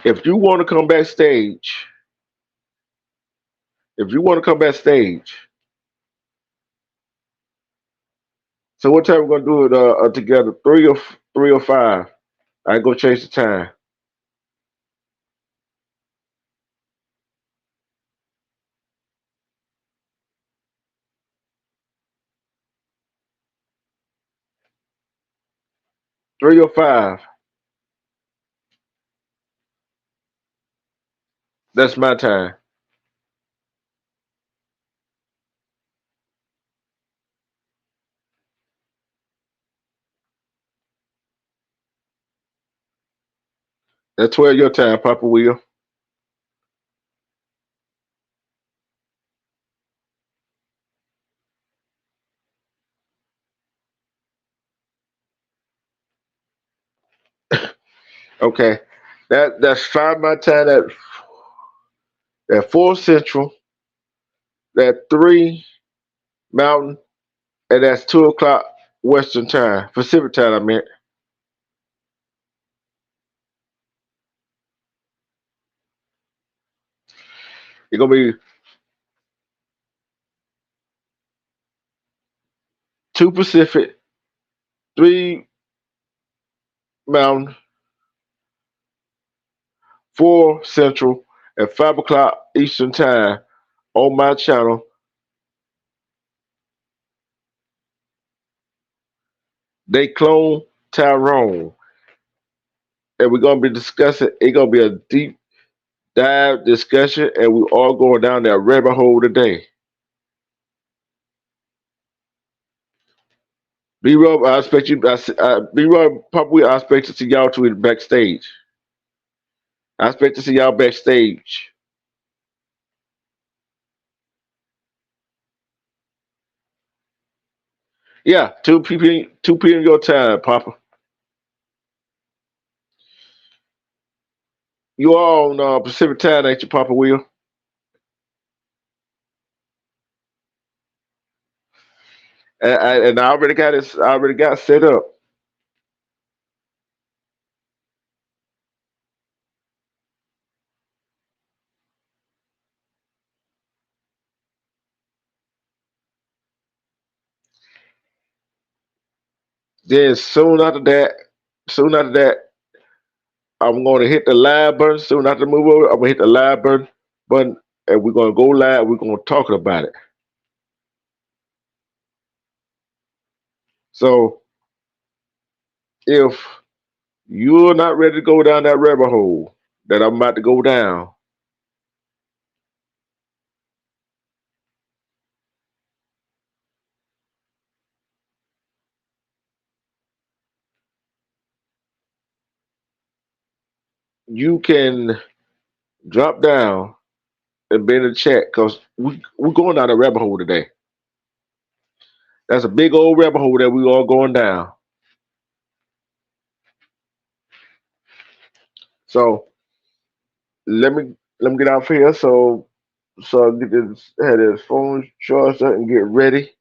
If you want to come backstage, if you want to come backstage, so what time we're gonna do it together? Three or five? I go change the time. 3 or 5. That's my time. That's 12 your time, Papa Will. Okay. That's 5 my time at 4 Central, that 3 Mountain, and that's 2 o'clock Western time. Pacific time I meant. It's gonna be 2 Pacific, 3 Mountain, 4 Central, and 5 o'clock Eastern time on my channel. They clone Tyrone. And we're gonna be discussing, it's gonna be a deep dive discussion, and we're all going down that rabbit hole today. B Rob, I expect you. B Rob, probably I expect to see y'all two in backstage. I expect to see y'all backstage. Yeah, 2 p.m. your time, Papa. You all on Pacific time, ain't you, Papa Will? And I already got it. I already got set up. Then soon after that, I'm going to hit the live button. Soon after the move over, I'm gonna hit the live button, and we're gonna go live. We're gonna talk about it. So if you're not ready to go down that rabbit hole that I'm about to go down, you can drop down and be in the chat because we're going down a rabbit hole today. That's a big old rabbit hole that we all going down. So let me get off here so I get this had his phone charged up and get ready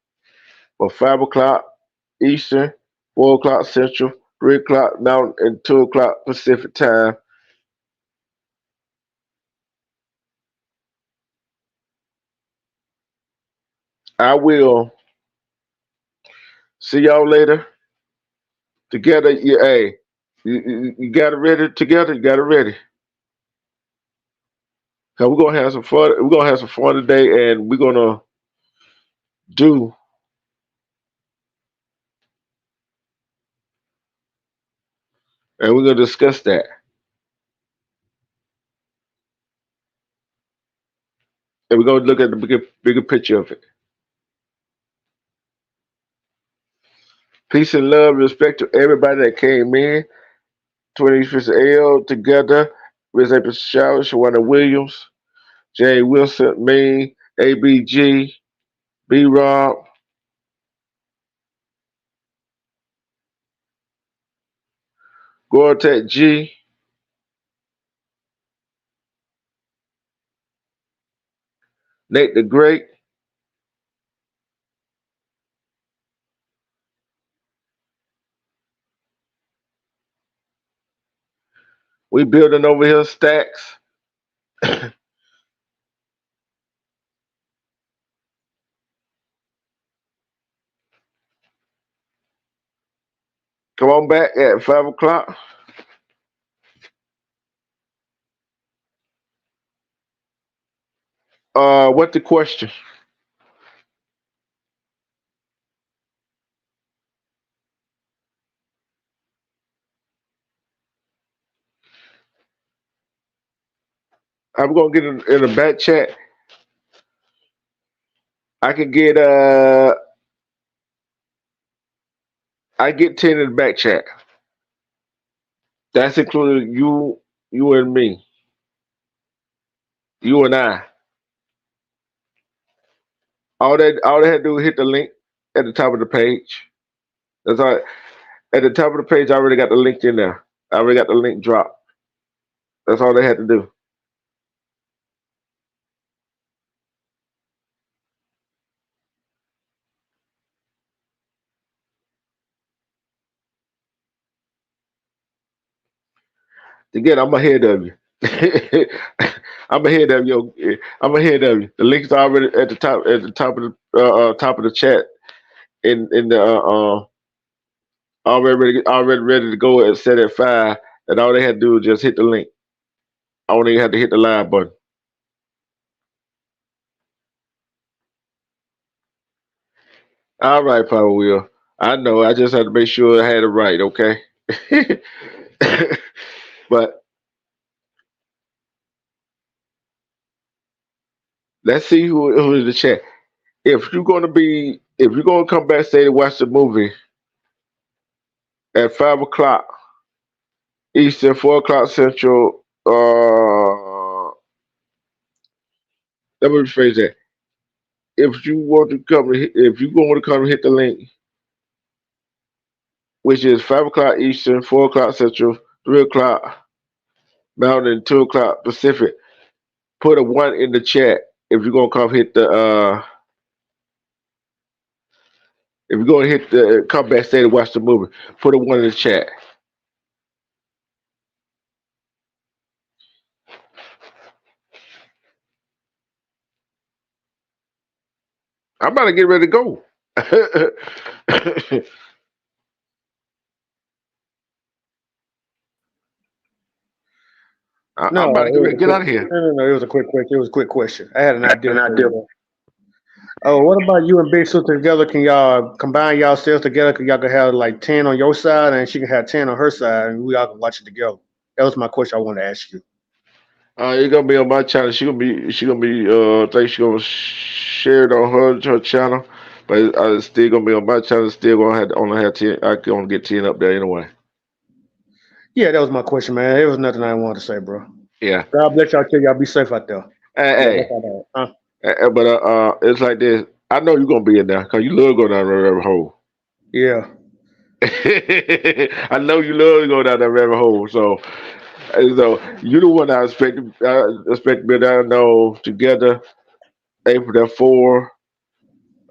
for 5 o'clock Eastern, 4 o'clock Central, 3 o'clock Mountain, and 2 o'clock Pacific time. I will see y'all later. Together, yeah, hey, you got it ready together. You got it ready. Cause we're gonna have some fun. We're gonna have some fun today, and we're gonna do, and we're gonna discuss that, and we're gonna look at the bigger picture of it. Peace and love, respect to everybody that came in. 25th L together. Miss April Shower, Shawana Williams, Jay Wilson, me, ABG, B Rob, Gore-Tex G, Nate the Great. We building over here stacks. Come on back at 5 o'clock. What the question? I'm gonna get in the back chat. I can get I get 10 in the back chat. That's including you and me, you and I. All they had to do was hit the link at the top of the page. That's all. At the top of the page, I already got the link in there. I already got the link dropped. That's all they had to do. Again, I'm ahead of you. I'm ahead of you. I'm ahead of you. The link's already at the top of the chat in the already ready to go and set at 5. And all they had to do was just hit the link. I only had to hit the live button. All right, Power Wheel. I know. I just had to make sure I had it right. Okay. But let's see who is the chat. If you're gonna come back say to watch the movie at 5 o'clock Eastern, 4 o'clock Central, let me rephrase that. If you want to come and hit the link, which is 5 o'clock Eastern, 4 o'clock Central, 3 o'clock Mountain, 2 o'clock Pacific, put a one in the chat if you're gonna come hit the if you're gonna hit the come back say to watch the movie, put a one in the chat. I'm about to get ready to go. No, I'm about to it get was ready to a get quick. out of here. No. It was a quick question. It was a quick question. I had an idea And I for you, did. bro. Oh, what about you and Big Sister together? Can y'all combine y'all sales together? Can y'all can have like 10 on your side and she can have 10 on her side, and we all can watch it together. That was my question I wanted to ask you. It's gonna be on my channel. She gonna be I think she gonna share it on her channel, but it's still gonna be on my channel. Still gonna have only have 10. I can only get 10 up there anyway. Yeah, that was my question, man. It was nothing I wanted to say, bro. Yeah. God bless y'all. Tell y'all be safe out there. Y'all help Hey, out there. Huh? but it's like this. I know you're gonna be in there because you love going down the rabbit hole. Yeah. I know you love to go down that rabbit hole. So you the one I expect to be down know together April 4.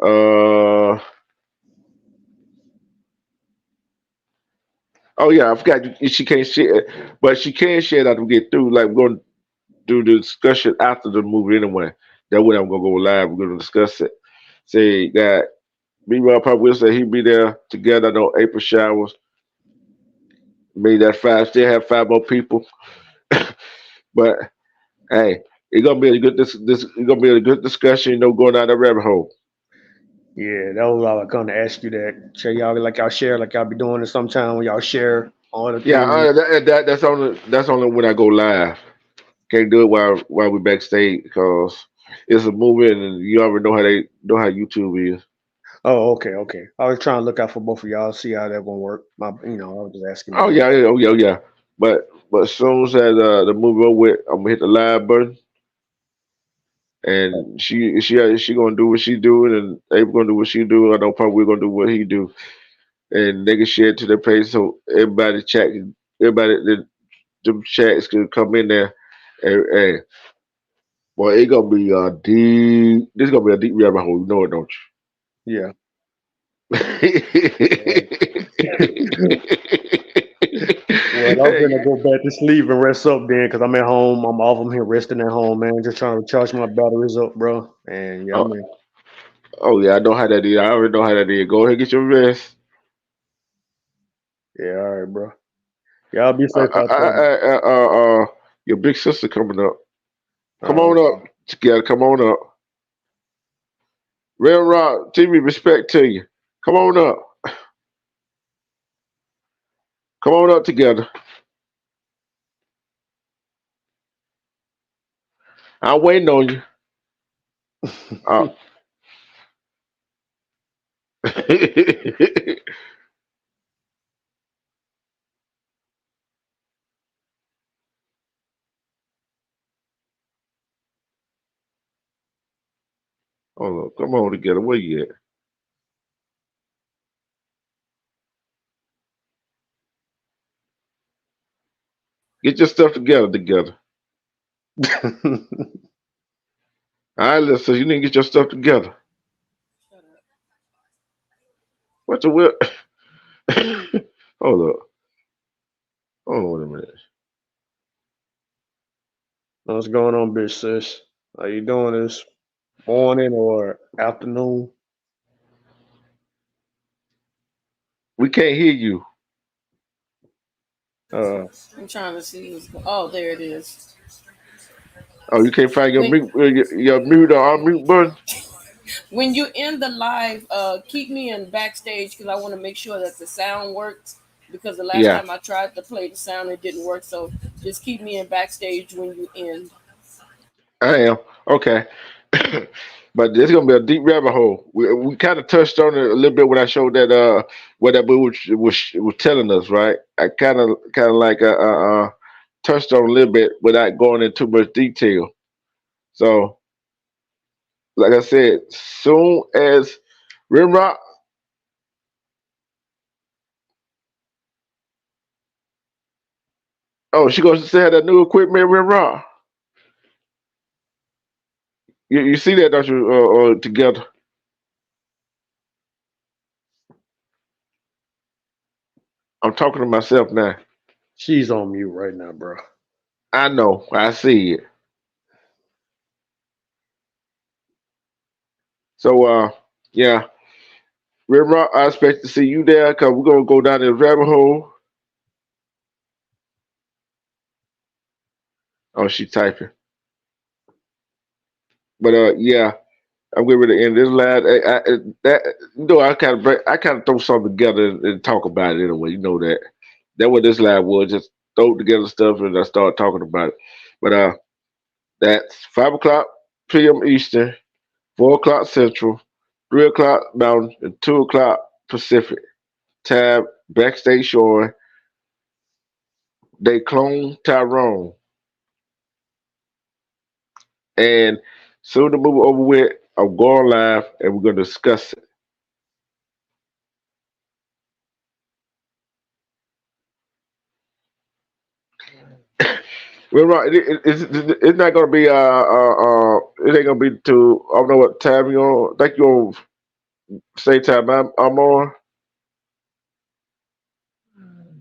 Uh oh yeah, I forgot she can't share, but she can share that we get through. Like we're gonna do the discussion after the movie anyway. That way I'm gonna go live. We're gonna discuss it. Say that me, Rob probably will say he'd be there together. I know April showers. Maybe that five still have five more people. But hey, it's gonna be a good this it's gonna be a good discussion, going down that rabbit hole. Yeah, that was all I come to ask you that. Share y'all like y'all share, like y'all be doing it sometime when y'all share all the Yeah, things. that's only when I go live. Can't do it while we backstage because it's a movie and you already know how YouTube is. Oh, okay, okay. I was trying to look out for both of y'all, see how that gonna work. I was just asking Oh that. yeah, yeah, oh yeah, yeah. But as soon as the movie over with, I'm gonna hit the live button and she gonna do what she doing and April gonna do what she do. I know probably we're gonna do what he do and they can share it to their page so everybody chat. everybody, them chats can come in there, and boy, it gonna be a deep. This gonna be a deep rabbit hole. You know it, don't Yeah. you? Well, well, I'm gonna Hey, go back to sleep and rest up then, cause I'm at home. I'm off. I'm here resting at home, man. Just trying to charge my batteries up, bro. And yeah, oh, man. oh yeah, I know how that is. I already know how that is. Go ahead, get your rest. Yeah, all right, bro. Y'all be Uh, safe uh, out there. uh, uh, uh, uh, your big sister coming up. Come Uh, on up, together. Come on up. Real Rock, TV, respect to you. Come on up. Come on up together. I'm waiting on you. Uh, Hold on, come on together. Where you at? Get your stuff together. All right, listen, you need to get your stuff together. What the whip? Hold up. Hold on a minute. What's going on, bitch sis? How you doing this morning or afternoon? We can't hear you. Uh, I'm trying to see oh, there it is. Oh, you can't find your When your mute or unmute button? when you end the live, keep me in backstage because I want to make sure that the sound works. Because the last Yeah, time I tried to play the sound, it didn't work. So just keep me in backstage when you end. I am. Okay. But this is gonna be a deep rabbit hole. We kind of touched on it a little bit when I showed that what that boy was telling us, right? I kind of like touched on a little bit without going into too much detail. So, like I said, soon as Rimrock, oh, she gonna say that new equipment, Rimrock. You see that, don't you? Together. I'm talking to myself now. she's on mute right now, bro. I know. I see it. So, yeah, Rimrock, I expect to see you there because we're gonna go down this rabbit hole. Oh, she typing. But yeah, I'm getting ready to end this live. That I kind of throw something together and talk about it anyway. You know that. That what this live was. Just throw together stuff and I start talking about it. But that's 5 o'clock p.m. Eastern, 4 o'clock Central, 3 o'clock Mountain, and 2 o'clock Pacific. Tab backstage showing. They clone Tyrone, and soon the movie over with. I'm going live, and we're gonna discuss it. We're right. It's not gonna be it ain't gonna be too. I don't know what time you on. I think you on same time I'm on.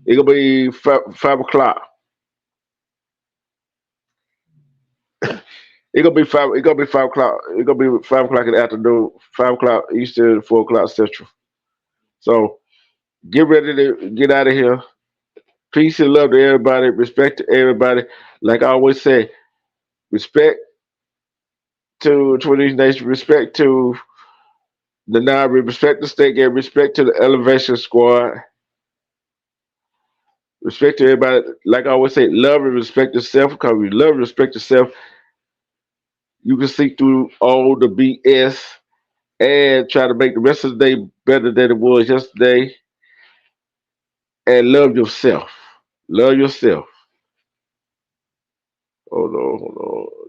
It gonna be 5 o'clock. It gonna be five. It gonna be 5 o'clock. It gonna be 5 o'clock in the afternoon. 5 o'clock Eastern, 4 o'clock Central. So get ready to get out of here. Peace and love to everybody. Respect to everybody. Like I always say, respect to these nations. Respect to the Navy. Respect the state game. Respect to the elevation squad. Respect to everybody. Like I always say, love and respect yourself. Because if you love and respect yourself, you can see through all the BS and try to make the rest of the day better than it was yesterday. And love yourself. Love yourself. Hold on, hold on.